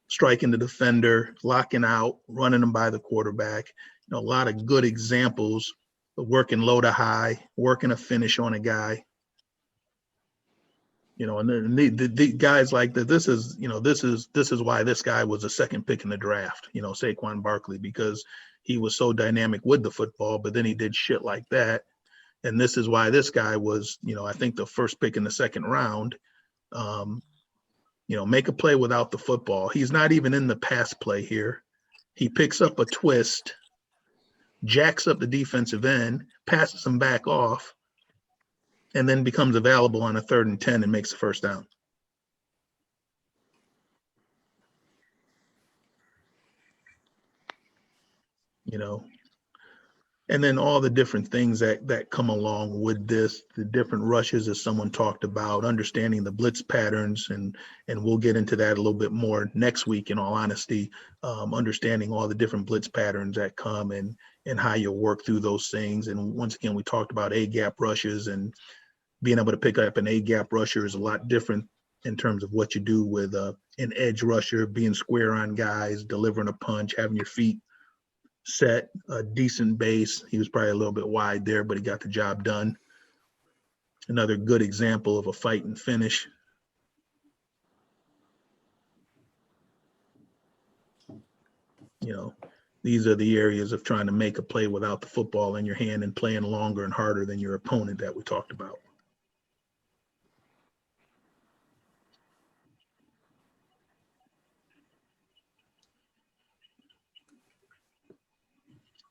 striking the defender, locking out, running them by the quarterback. A lot of good examples of working low to high, working a finish on a guy. And the guys like that. This is why this guy was a second pick in the draft. Saquon Barkley, because he was so dynamic with the football, but then he did shit like that. And this is why this guy was, I think the first pick in the second round. Make a play without the football. He's not even in the pass play here. He picks up a twist, jacks up the defensive end, passes him back off, and then becomes available on a 3rd and 10 and makes the first down. And then all the different things that come along with this, the different rushes, as someone talked about, understanding the blitz patterns, and we'll get into that a little bit more next week, in all honesty, understanding all the different blitz patterns that come and how you work through those things. And once again, we talked about A-gap rushes, and being able to pick up an A-gap rusher is a lot different in terms of what you do with an edge rusher, being square on guys, delivering a punch, having your feet set, a decent base. He was probably a little bit wide there, but he got the job done. Another good example of a fight and finish. You know, these are the areas of trying to make a play without the football in your hand and playing longer and harder than your opponent that we talked about.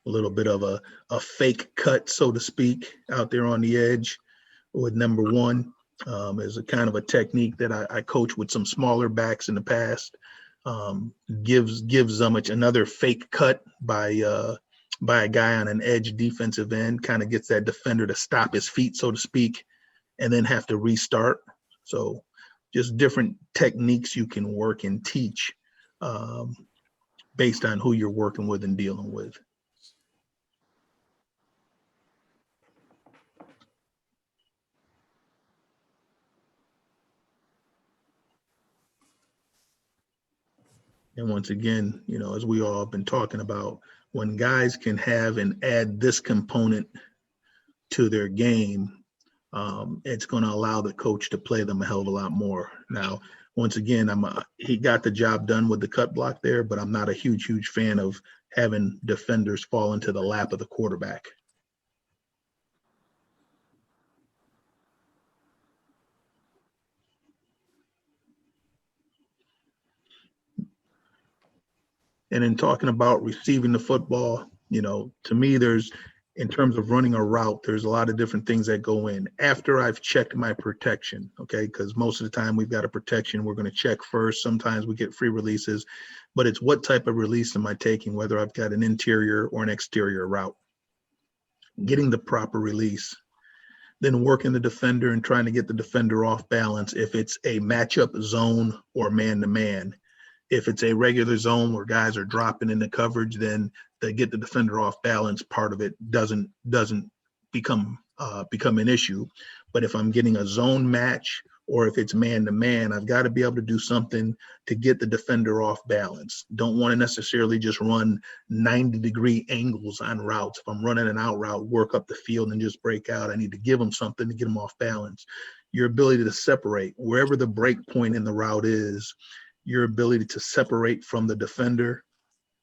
A little bit of a fake cut, so to speak, out there on the edge with number one is a kind of a technique that I coach with some smaller backs in the past. Gives Zumich another fake cut by a guy on an edge defensive end, kind of gets that defender to stop his feet, so to speak, and then have to restart. So just different techniques you can work and teach based on who you're working with and dealing with. And once again, you know, as we all have been talking about, when guys can have and add this component to their game, it's going to allow the coach to play them a hell of a lot more. Now, once again, he got the job done with the cut block there, but I'm not a huge fan of having defenders fall into the lap of the quarterback. And in talking about receiving the football, you know, to me, in terms of running a route, there's a lot of different things that go in after I've checked my protection, okay? Because most of the time we've got a protection we're going to check first. Sometimes we get free releases, but it's what type of release am I taking, whether I've got an interior or an exterior route. Getting the proper release, then working the defender and trying to get the defender off balance if it's a matchup zone or man-to-man. If it's a regular zone where guys are dropping into coverage, then they get the defender off balance. Part of it doesn't become an issue. But if I'm getting a zone match or if it's man-to-man, I've got to be able to do something to get the defender off balance. Don't want to necessarily just run 90-degree angles on routes. If I'm running an out route, work up the field and just break out, I need to give them something to get them off balance. Your ability to separate wherever the break point in the route is, your ability to separate from the defender,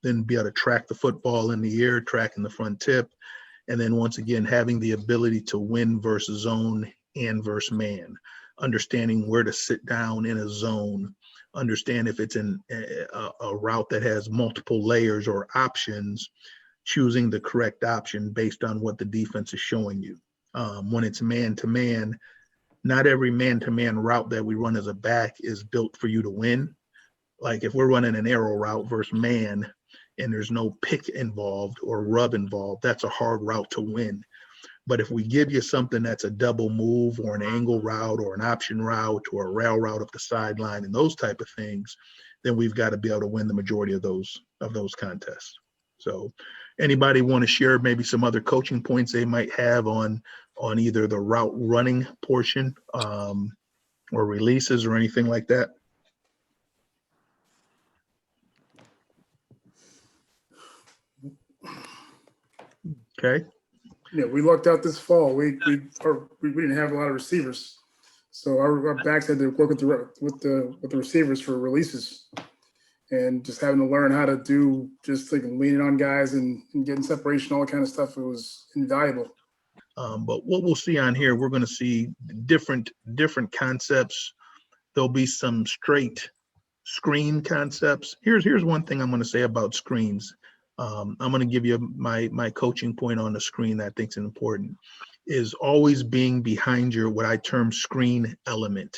then be able to track the football in the air, tracking the front tip, and then once again, having the ability to win versus zone and versus man, understanding where to sit down in a zone, understand if it's in a route that has multiple layers or options, choosing the correct option based on what the defense is showing you. When it's man-to-man, not every man-to-man route that we run as a back is built for you to win. Like if we're running an arrow route versus man and there's no pick involved or rub involved, that's a hard route to win. But if we give you something that's a double move or an angle route or an option route or a rail route up the sideline and those type of things, then we've got to be able to win the majority of those contests. So anybody want to share maybe some other coaching points they might have on either the route running portion or releases or anything like that? Okay. Yeah, we lucked out this fall. We didn't have a lot of receivers, so our backs had to work with the receivers for releases, and just having to learn how to do just like leaning on guys and getting separation, all that kind of stuff. It was invaluable. But what we'll see on here, we're going to see different concepts. There'll be some straight screen concepts. Here's one thing I'm going to say about screens. I'm going to give you my coaching point on the screen that I think is important, is always being behind your, what I term screen element.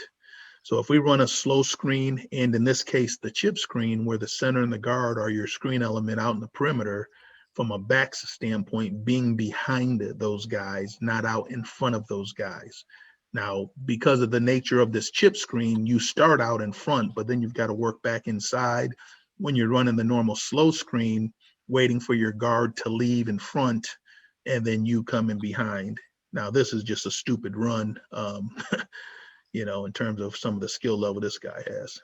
So if we run a slow screen, and in this case, the chip screen, where the center and the guard are your screen element out in the perimeter, from a backs standpoint, being behind those guys, not out in front of those guys. Now, because of the nature of this chip screen, you start out in front, but then you've got to work back inside. When you're running the normal slow screen, waiting for your guard to leave in front, and then you come in behind. Now, this is just a stupid run, you know, in terms of some of the skill level this guy has.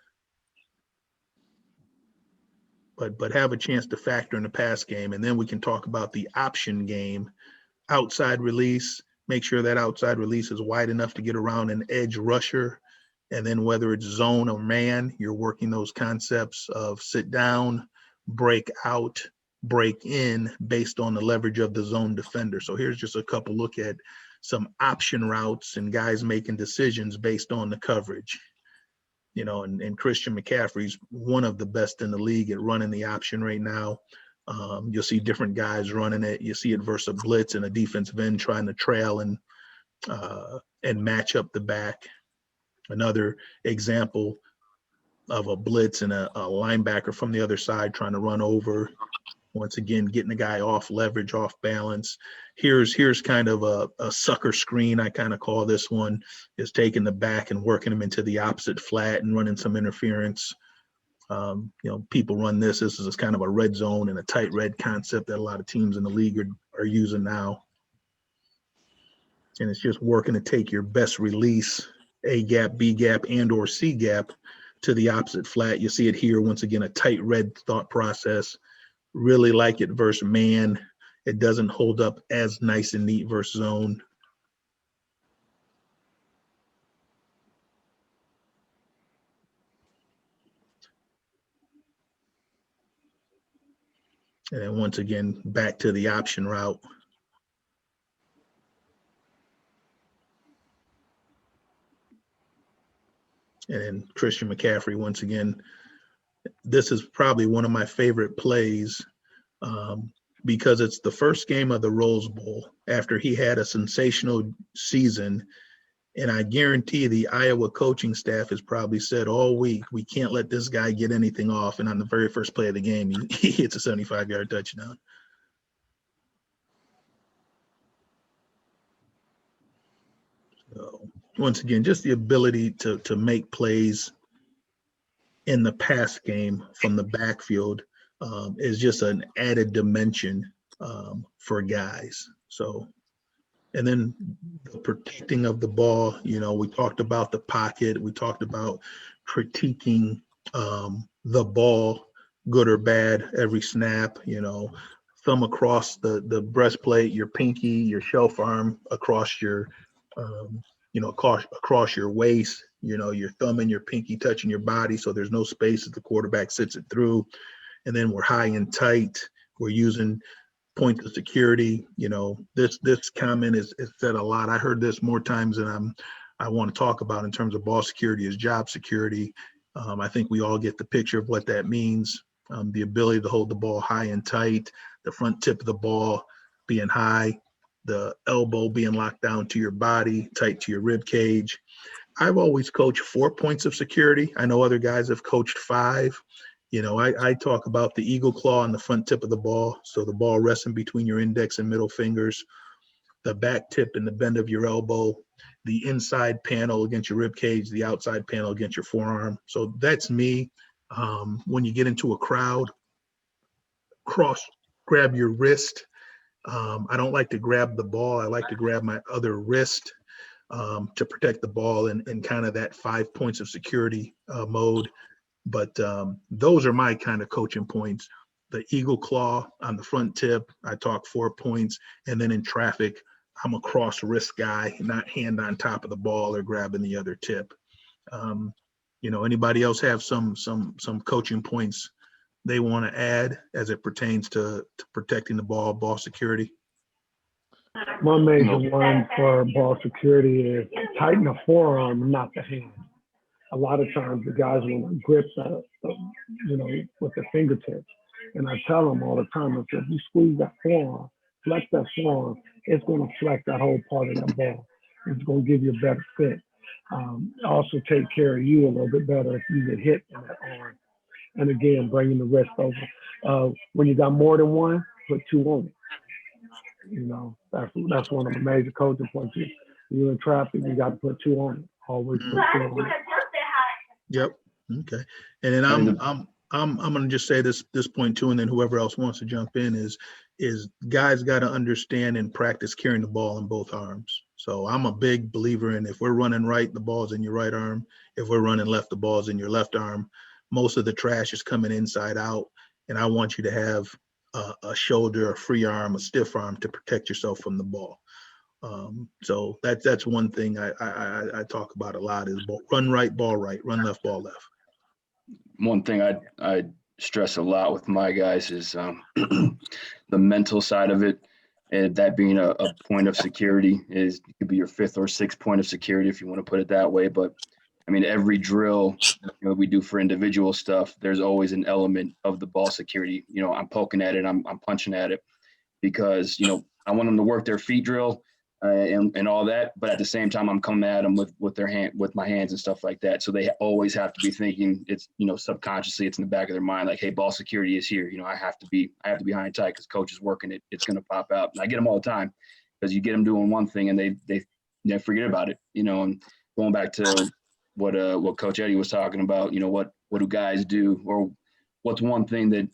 but have a chance to factor in the pass game. And then we can talk about the option game, outside release, make sure that outside release is wide enough to get around an edge rusher. And then whether it's zone or man, you're working those concepts of sit down, break out, break in based on the leverage of the zone defender. So here's just a couple look at some option routes and guys making decisions based on the coverage. You know, and Christian McCaffrey's one of the best in the league at running the option right now. You'll see different guys running it. You see it versus a blitz and a defensive end trying to trail and match up the back. Another example of a blitz and a linebacker from the other side trying to run over. Once again, getting the guy off leverage, off balance. Here's kind of a sucker screen, I kind of call this one, is taking the back and working them into the opposite flat and running some interference. You know, people run this. This is kind of a red zone and a tight red concept that a lot of teams in the league are using now. And it's just working to take your best release, A gap, B gap, and or C gap to the opposite flat. You see it here, once again, a tight red thought process. Really like it versus man. It doesn't hold up as nice and neat versus zone. And then once again, back to the option route. And then Christian McCaffrey, once again, this is probably one of my favorite plays because it's the first game of the Rose Bowl after he had a sensational season. And I guarantee the Iowa coaching staff has probably said all week, we can't let this guy get anything off. And on the very first play of the game, he hits a 75-yard touchdown. So once again, just the ability to make plays in the pass game from the backfield is just an added dimension for guys. So, and then the protecting of the ball, you know, we talked about the pocket. We talked about critiquing the ball, good or bad, every snap, you know, thumb across the breastplate, your pinky, your shelf arm across your, you know, across your waist, you know, your thumb and your pinky touching your body so there's no space as the quarterback sits it through. And then we're high and tight. We're using point of security. You know, this comment is said a lot. I heard this more times than I want to talk about in terms of ball security is job security. I think we all get the picture of what that means. The ability to hold the ball high and tight, the front tip of the ball being high, the elbow being locked down to your body, tight to your rib cage. I've always coached 4 points of security. I know other guys have coached 5. You know, I talk about the eagle claw on the front tip of the ball. So the ball resting between your index and middle fingers, the back tip and the bend of your elbow, the inside panel against your rib cage, the outside panel against your forearm. So that's me. When you get into a crowd, grab your wrist. I don't like to grab the ball. I like to grab my other wrist to protect the ball in kind of that 5 points of security mode. But those are my kind of coaching points. The eagle claw on the front tip, I talk 4 points. And then in traffic, I'm a cross wrist guy, not hand on top of the ball or grabbing the other tip. You know, anybody else have some coaching points they want to add as it pertains to protecting the ball security? My major one for ball security is tighten the forearm, not the hand. A lot of times the guys will grip you know, with their fingertips. And I tell them all the time, if you squeeze that forearm, flex that forearm, it's going to flex that whole part of that ball. It's going to give you a better fit. Also take care of you a little bit better if you get hit in that arm. And again, bringing the wrist over. When you got more than one, put 2 on it. You know, that's one of the major coaching points. You're in traffic, you got to put 2 on it. Always put 2 on it. Yep. Okay. And then I'm going to just say this point too, and then whoever else wants to jump in is guys got to understand and practice carrying the ball in both arms. So I'm a big believer in if we're running right, the ball's in your right arm. If we're running left, the ball's in your left arm. Most of the trash is coming inside out. and I want you to have a shoulder, a free arm, a stiff arm to protect yourself from the ball. So that's one thing I talk about a lot is run right, ball right, run left, ball left. One thing I stress a lot with my guys is the mental side of it, and that being a point of security is it could be your 5th or 6th point of security if you want to put it that way. But I mean, every drill we do for individual stuff, there's always an element of the ball security. I'm poking at it, I'm punching at it, because I want them to work their feet drill and all that, but at the same time I'm coming at them with my hands and stuff like that. So they always have to be thinking, it's subconsciously it's in the back of their mind, like, hey, ball security is here. I have to be high and tight because coach is working it. It's going to pop out. And I get them all the time, because you get them doing one thing and they forget about it. And going back to what Coach Eddie was talking about, what do guys do, or what's one thing that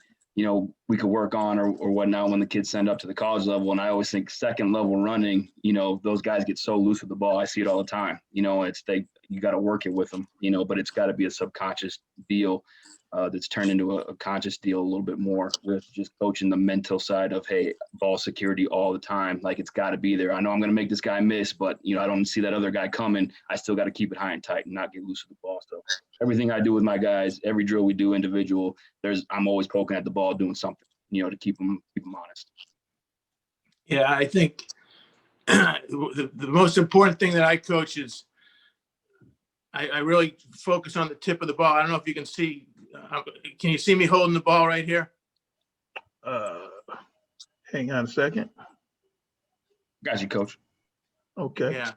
we could work on or whatnot when the kids send up to the college level. And I always think second level running, those guys get so loose with the ball. I see it all the time. You got to work it with them, but it's got to be a subconscious deal that's turned into a conscious deal a little bit more with just coaching the mental side of, hey, ball security all the time. Like, it's got to be there. I know I'm going to make this guy miss, but I don't see that other guy coming. I still got to keep it high and tight and not get loose with the ball. So everything I do with my guys, every drill we do individual, I'm always poking at the ball, doing something, to keep them honest. Yeah, I think the most important thing that I coach is I really focus on the tip of the ball. I don't know if you can see. Can you see me holding the ball right here? Hang on a second. Got you, coach. Okay. Yeah.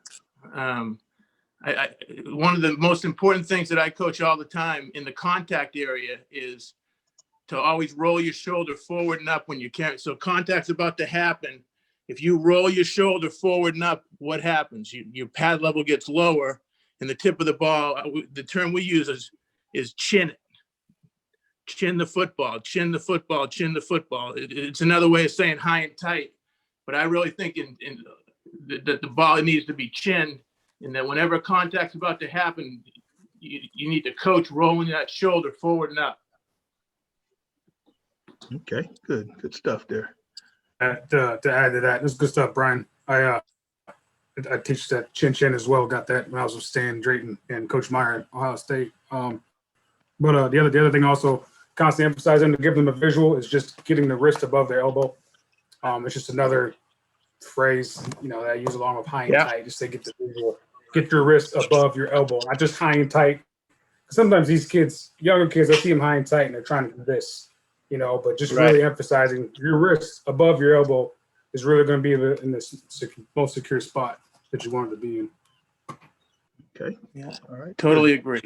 One of the most important things that I coach all the time in the contact area is to always roll your shoulder forward and up when you can't. So contact's about to happen. If you roll your shoulder forward and up, what happens? Your pad level gets lower, and the tip of the ball, the term we use is chin it. Chin the football, chin the football, chin the football. It's another way of saying high and tight. But I really think that the ball needs to be chinned, and that whenever contact's about to happen, you need to coach rolling that shoulder forward and up. Okay, good stuff there. To add to that, this is good stuff, Brian. I teach that chin as well. Got that when I was with Stan Drayton and Coach Meyer at Ohio State. But the other thing also, constantly emphasizing to give them a visual is just getting the wrist above their elbow. It's just another phrase, that I use along with high and tight, just to get the visual. Get your wrist above your elbow, not just high and tight. Sometimes these kids, younger kids, I see them high and tight and they're trying to do this, but just really emphasizing your wrist above your elbow is really going to be in the most secure spot that you want it to be in. Okay. Yeah. All right. Totally agree.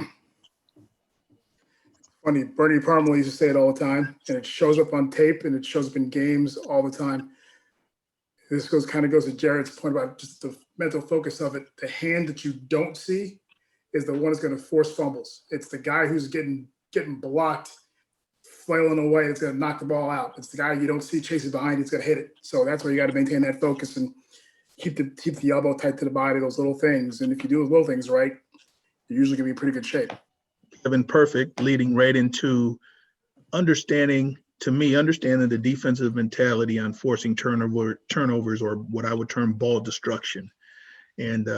Funny, Bernie Parmel used to say it all the time, and it shows up on tape and it shows up in games all the time. This goes to Jared's point about just the mental focus of it. The hand that you don't see is the one that's going to force fumbles. It's the guy who's getting blocked, flailing away. It's going to knock the ball out. It's the guy you don't see chasing behind. It's going to hit it. So that's why you got to maintain that focus and keep the elbow tight to the body. Those little things, and if you do those little things right, you're usually going to be in pretty good shape. Kevin, perfect, leading right into understanding the defensive mentality on forcing turnovers, or what I would term ball destruction. And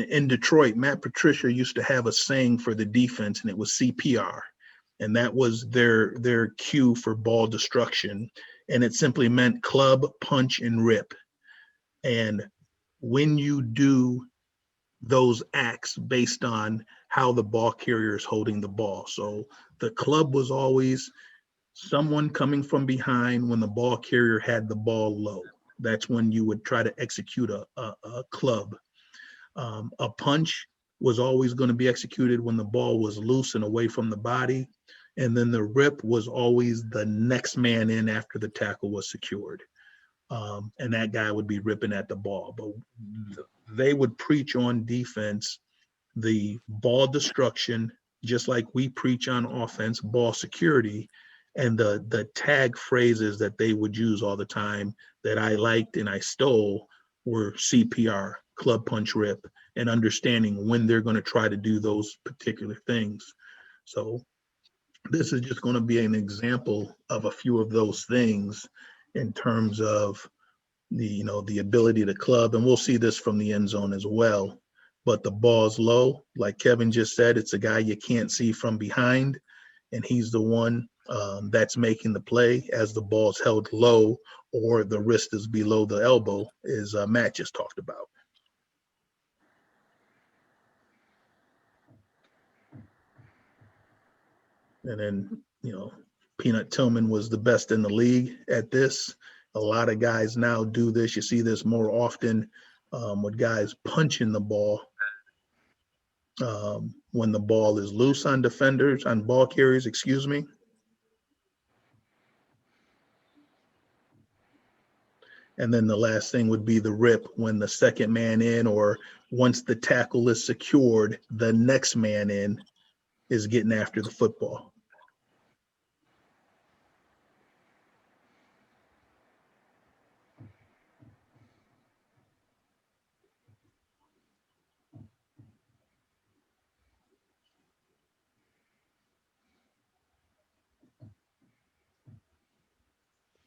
in Detroit, Matt Patricia used to have a saying for the defense, and it was CPR. And that was their cue for ball destruction. And it simply meant club, punch, and rip. And when you do those acts based on how the ball carrier is holding the ball. So the club was always someone coming from behind when the ball carrier had the ball low. That's when you would try to execute a club. A punch was always going to be executed when the ball was loose and away from the body. And then the rip was always the next man in after the tackle was secured. And that guy would be ripping at the ball. But they would preach on defense the ball destruction, just like we preach on offense, ball security, and the tag phrases that they would use all the time that I liked and I stole were CPR, club, punch, rip, and understanding when they're going to try to do those particular things. So this is just going to be an example of a few of those things in terms of the ability to club, and we'll see this from the end zone as well. But the ball's low, like Kevin just said, it's a guy you can't see from behind, and he's the one that's making the play as the ball's held low or the wrist is below the elbow, as Matt just talked about. And then, Peanut Tillman was the best in the league at this. A lot of guys now do this. You see this more often with guys punching the ball when the ball is loose on defenders, on ball carriers, excuse me. And then the last thing would be the rip when the second man in, or once the tackle is secured, the next man in is getting after the football.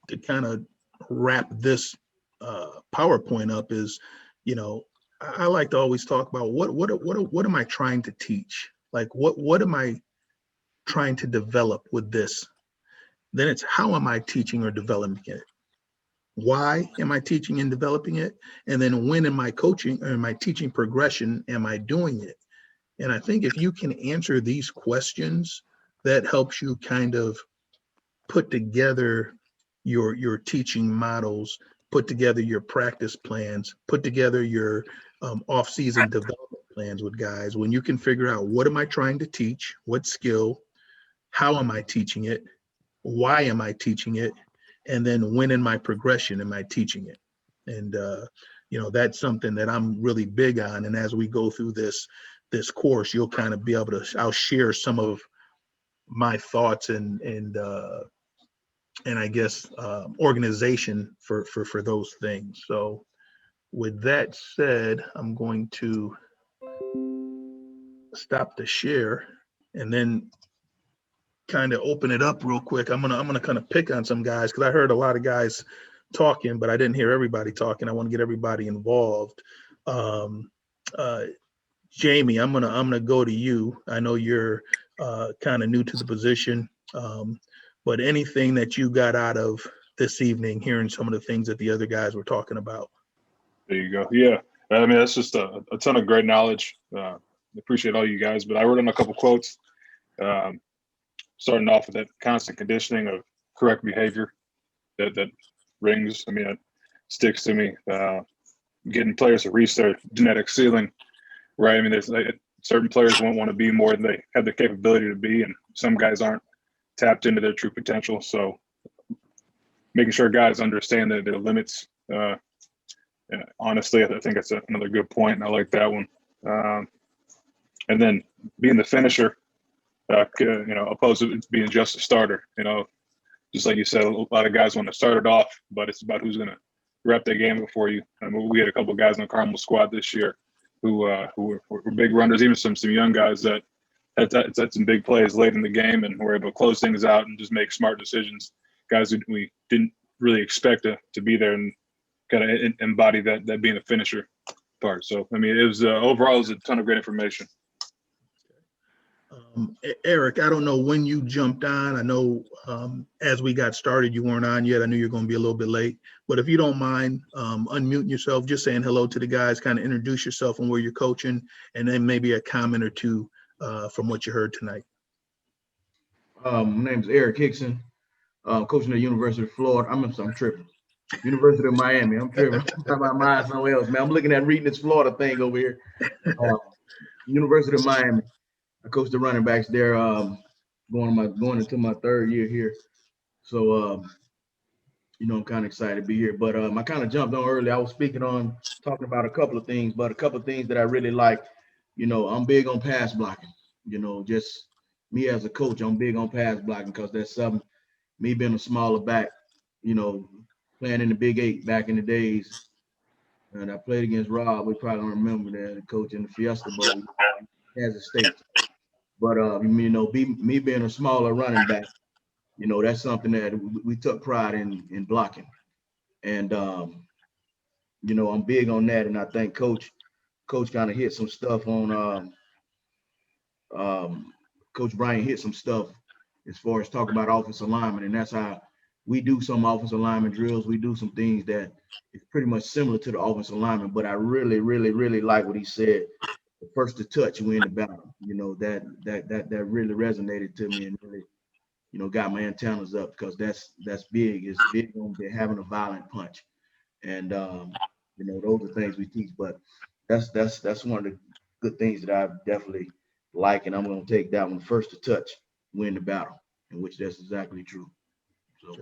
To kind of wrap this PowerPoint up is, I like to always talk about what am I trying to teach? Like, what am I trying to develop with this? Then it's how am I teaching or developing it? Why am I teaching and developing it? And then when am I coaching or am I teaching progression? Am I doing it? And I think if you can answer these questions, that helps you kind of put together your teaching models, put together your practice plans, put together your off-season development plans with guys. When you can figure out what am I trying to teach, what skill, how am I teaching it, why am I teaching it, and then when in my progression am I teaching it? And that's something that I'm really big on. And as we go through this course, you'll kind of be able to, I'll share some of my thoughts and I guess organization for those things. So with that said, I'm going to stop the share and then kind of open it up real quick. I'm gonna kind of pick on some guys because I heard a lot of guys talking, but I didn't hear everybody talking. I want to get everybody involved. Jamie, I'm gonna go to you. I know you're kind of new to the position. But anything that you got out of this evening, hearing some of the things that the other guys were talking about? There you go. Yeah. I mean, that's just a ton of great knowledge. Appreciate all you guys, but I wrote in a couple quotes, starting off with that constant conditioning of correct behavior that rings. I mean, it sticks to me. Getting players to reach their genetic ceiling, right? I mean, there's certain players won't want to be more than they have the capability to be, and some guys aren't tapped into their true potential. So making sure guys understand their limits. Honestly, I think that's another good point, and I like that one. And then being the finisher, opposed to being just a starter. Just like you said, a lot of guys want to start it off, but it's about who's going to rep their game before you. I mean, we had a couple of guys in the Carmel squad this year who were big runners, even some young guys that had some big plays late in the game and were able to close things out and just make smart decisions. Guys who we didn't really expect to be there and kind of embody that being a finisher part. So, I mean, it was overall, it was a ton of great information. Eric, I don't know when you jumped on. I know as we got started, you weren't on yet. I knew you were going to be a little bit late. But if you don't mind unmuting yourself, just saying hello to the guys, kind of introduce yourself and where you're coaching, and then maybe a comment or two from what you heard tonight. My name is Eric Hickson, coaching at University of Florida. I'm tripping. University of Miami. I'm tripping. I'm talking about mine somewhere else, man. I'm looking at reading this Florida thing over here. University of Miami. I coach the running backs there. Going into my third year here. So I'm kind of excited to be here. But I kind of jumped on early. I was talking about a couple of things, but a couple of things that I really like. I'm big on pass blocking. Just me as a coach, I'm big on pass blocking because that's something. Me being a smaller back, playing in the Big 8 back in the days. And I played against Rob. We probably don't remember that, coach in the Fiesta Bowl, Kansas State. But you know, me being a smaller running back, you know, that's something that we took pride in blocking. And you know, I'm big on that, and I think coach kind of hit some stuff on Coach Brian hit some stuff as far as talking about offensive alignment, and that's how we do some offensive alignment drills. We do some things that is pretty much similar to the offensive alignment, but I really, really, really like what he said. The first to touch, win the battle. You know, that really resonated to me and really, you know, got my antennas up, because that's big. It's big on having a violent punch. And you know, those are things we teach, but that's one of the good things that I definitely like, and I'm going to take that one. First to touch, win the battle, in which that's exactly true. So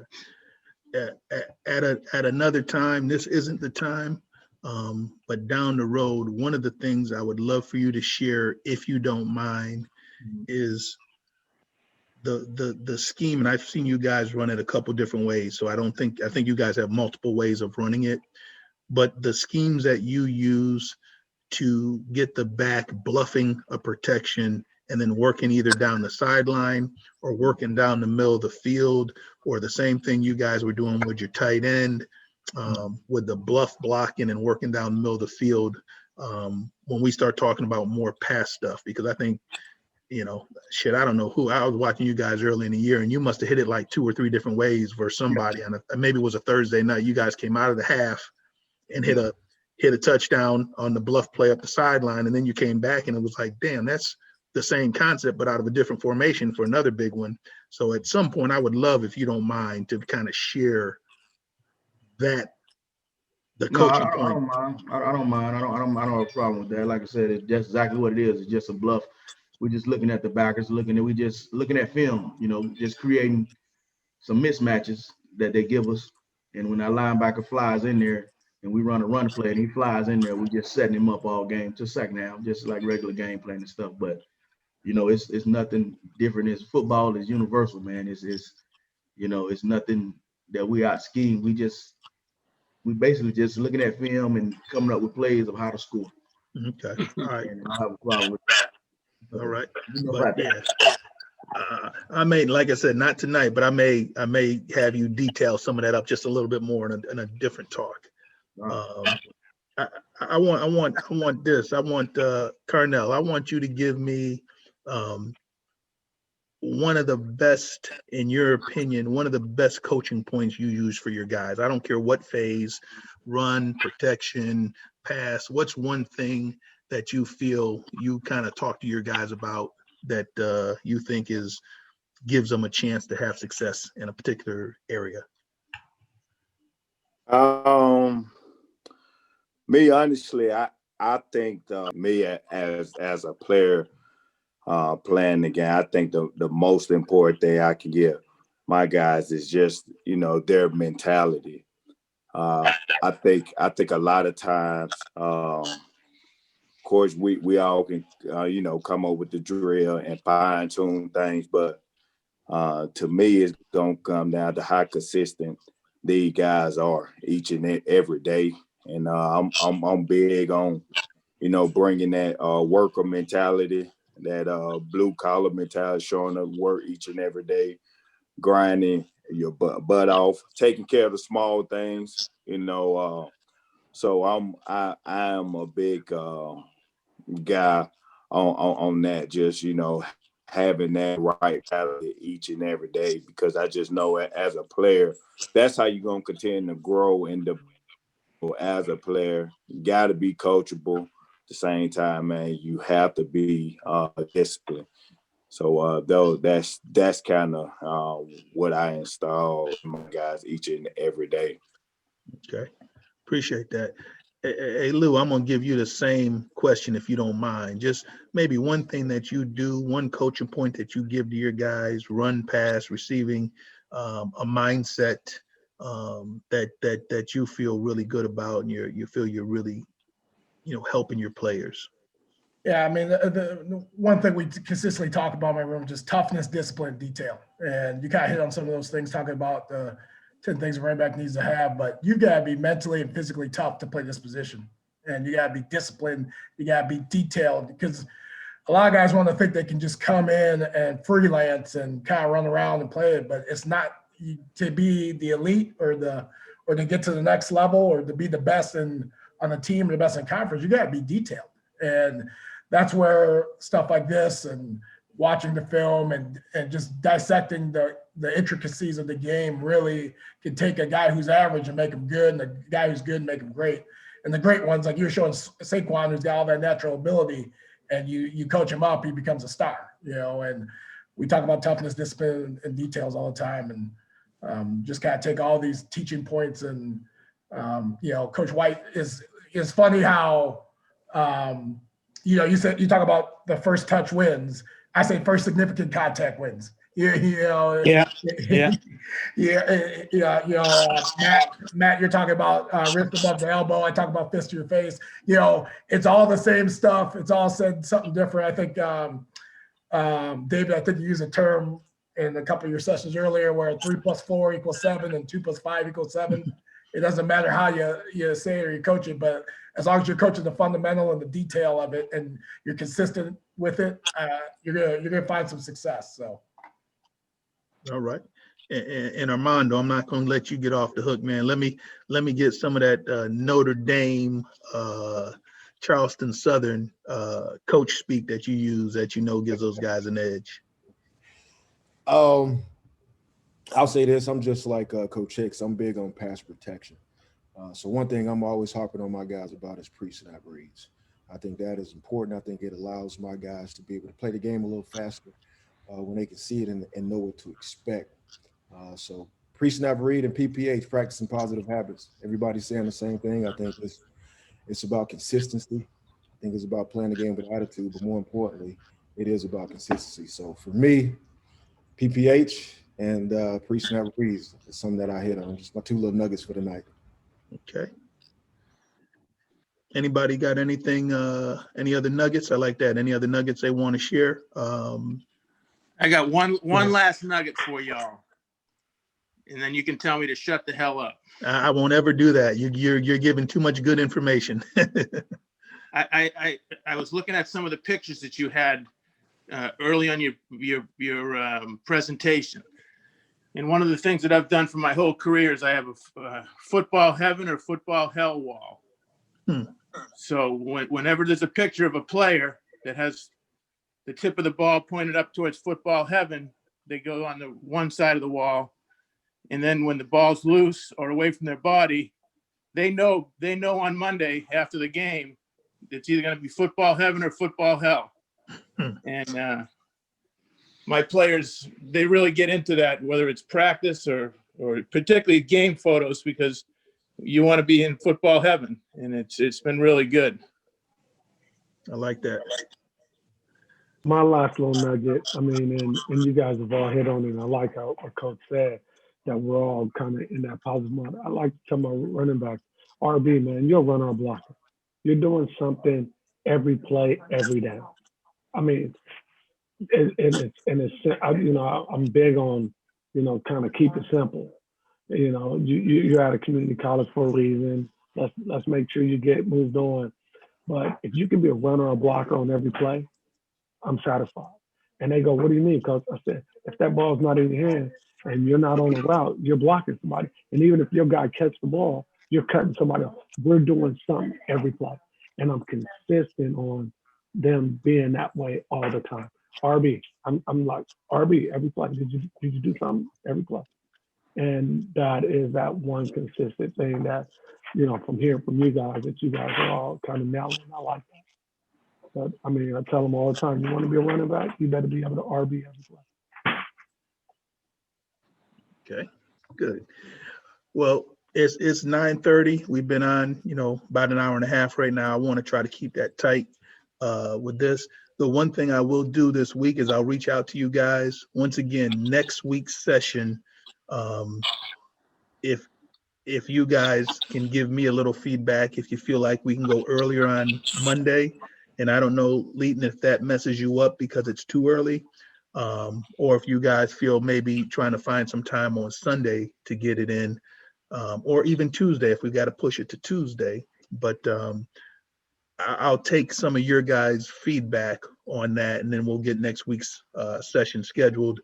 at another time, this isn't the time, but down the road, one of the things I would love for you to share, if you don't mind, is the scheme. And I've seen you guys run it a couple different ways, so I think you guys have multiple ways of running it, but the schemes that you use to get the back bluffing a protection and then working either down the sideline or working down the middle of the field, or the same thing you guys were doing with your tight end, with the bluff blocking and working down the middle of the field, when we start talking about more pass stuff. Because I think, you know, shit, I don't know who, I was watching you guys early in the year, and you must have hit it like 2 or 3 different ways versus somebody. And maybe it was a Thursday night, you guys came out of the half and hit a touchdown on the bluff play up the sideline, and then you came back and it was like, damn, that's the same concept but out of a different formation for another big one. So at some point, I would love, if you don't mind, to kind of share that, the coaching point. I don't mind. I don't have a problem with that. Like I said, it's just exactly what it is. It's just a bluff. We're just looking at the backers, we just looking at film, you know, just creating some mismatches that they give us. And when that linebacker flies in there and we run a run play and he flies in there, we just setting him up all game to second half, just like regular game plan and stuff. But you know, it's nothing different. It's football is universal, man. It's you know, it's nothing that we out scheme. We basically just looking at film and coming up with plays of how to score. Okay. All right. And I have a problem with that. All right. You know But about that. yeah, I may, like I said, not tonight, but I may have you detail some of that up just a little bit more in a different talk. I want this. I want Carnell. I want you to give me one of the best, in your opinion, one of the best coaching points you use for your guys. I don't care what phase, run, protection, pass. What's one thing that you feel you kind of talk to your guys about that you think gives them a chance to have success in a particular area? Me, honestly, I think me as a player playing the game, I think the most important thing I can give my guys is just, you know, their mentality. I think a lot of times, of course, we all can, you know, come up with the drill and fine tune things, but to me, it's gonna come down to how consistent these guys are each and every day. And I'm big on, you know, bringing that worker mentality, that blue collar mentality, showing up work each and every day, grinding your butt off, taking care of the small things, you know. So I am a big guy on that, just, you know, having that right mentality each and every day, because I just know as a player, that's how you're gonna continue to grow in the. As a player, you got to be coachable. At the same time, man, you have to be disciplined. So though that's kind of what I install in my guys each and every day. Okay, appreciate that. Hey Lou, I'm gonna give you the same question if you don't mind. Just maybe one thing that you do, one coaching point that you give to your guys, run, pass, receiving, a mindset that you feel really good about, and you feel you're really, you know, helping your players. Yeah, I mean, the one thing we consistently talk about in my room is just toughness, discipline, detail. And you kind of hit on some of those things, talking about the 10 things a running back needs to have, but you got to be mentally and physically tough to play this position. And you got to be disciplined. You got to be detailed, because a lot of guys want to think they can just come in and freelance and kind of run around and play it, but it's not to be the elite or to get to the next level or to be the best on a team or the best in conference. You got to be detailed. And that's where stuff like this and watching the film and just dissecting the intricacies of the game really can take a guy who's average and make him good, and a guy who's good and make him great. And the great ones, like you're showing Saquon, who's got all that natural ability, and you coach him up, he becomes a star, and we talk about toughness, discipline, and details all the time. And just kind of take all these teaching points and, Coach White is funny how, you talk about the first touch wins. I say first significant contact wins. Yeah. Matt, you're talking about wrist above the elbow. I talk about fist to your face. It's all the same stuff. It's all said something different. I think, David, I think you used a term in a couple of your sessions earlier where 3 + 4 = 7 and 2 + 5 = 7. It doesn't matter how you say it or you coach it, but as long as you're coaching the fundamental and the detail of it and you're consistent with it, you're gonna find some success. So. All right. And Armando, I'm not going to let you get off the hook, man. Let me get some of that Notre Dame, Charleston Southern coach speak that you use that gives those guys an edge. I'll say this. I'm just like Coach Hicks. I'm big on pass protection. So one thing I'm always harping on my guys about is pre-snap reads. I think that is important. I think it allows my guys to be able to play the game a little faster when they can see it and know what to expect. So pre-snap read and PPH, practicing positive habits. Everybody's saying the same thing. I think it's about consistency. I think it's about playing the game with attitude, but more importantly, it is about consistency. So for me, PPH and pre-snap reads is something that I hit on. Just my 2 little nuggets for the night. Okay. Anybody got anything, any other nuggets? I like that. Any other nuggets they want to share? I got one last nugget for y'all, and then you can tell me to shut the hell up. I won't ever do that. You're giving too much good information. I was looking at some of the pictures that you had early on your presentation, and one of the things that I've done for my whole career is I have a football heaven or football hell wall. So whenever there's a picture of a player that has the tip of the ball pointed up towards football heaven, they go on the one side of the wall. And then when the ball's loose or away from their body, they know on Monday after the game, it's either going to be football heaven or football hell. And my players, they really get into that, whether it's practice or particularly game photos, because you want to be in football heaven, and it's been really good. I like that. My last little nugget, and you guys have all hit on it. I like how what Coach said, that we're all kind of in that positive mode. I like to tell my running backs, RB, man, you're a runner or blocker. You're doing something every play, every down. I'm big on, kind of keep it simple. You're at a community college for a reason. Let's make sure you get moved on. But if you can be a runner or blocker on every play, I'm satisfied. And they go, what do you mean? Because I said, if that ball's not in your hand and you're not on the route, you're blocking somebody. And even if your guy catches the ball, you're cutting somebody off. We're doing something every play. And I'm consistent on them being that way all the time. RB, I'm like, RB, every play. Did you do something every play? And that is that one consistent thing that, from hearing from you guys, that you guys are all kind of nailing. I like that. But I tell them all the time, you want to be a running back, you better be able to RB every play. Okay, good. Well, it's 9:30. We've been on, about an hour and a half right now. I want to try to keep that tight with this. The one thing I will do this week is I'll reach out to you guys. Once again, next week's session, if you guys can give me a little feedback, if you feel like we can go earlier on Monday, and I don't know, Leighton, if that messes you up because it's too early, or if you guys feel maybe trying to find some time on Sunday to get it in, or even Tuesday if we got to push it to Tuesday. But I'll take some of your guys' feedback on that, and then we'll get next week's session scheduled.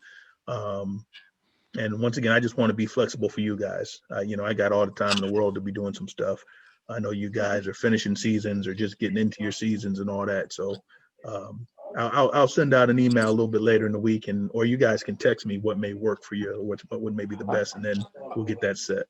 And once again, I just want to be flexible for you guys. You know, I got all the time in the world to be doing some stuff. I know you guys are finishing seasons or just getting into your seasons and all that. So I'll send out an email a little bit later in the week, or you guys can text me what may work for you, or what may be the best, and then we'll get that set.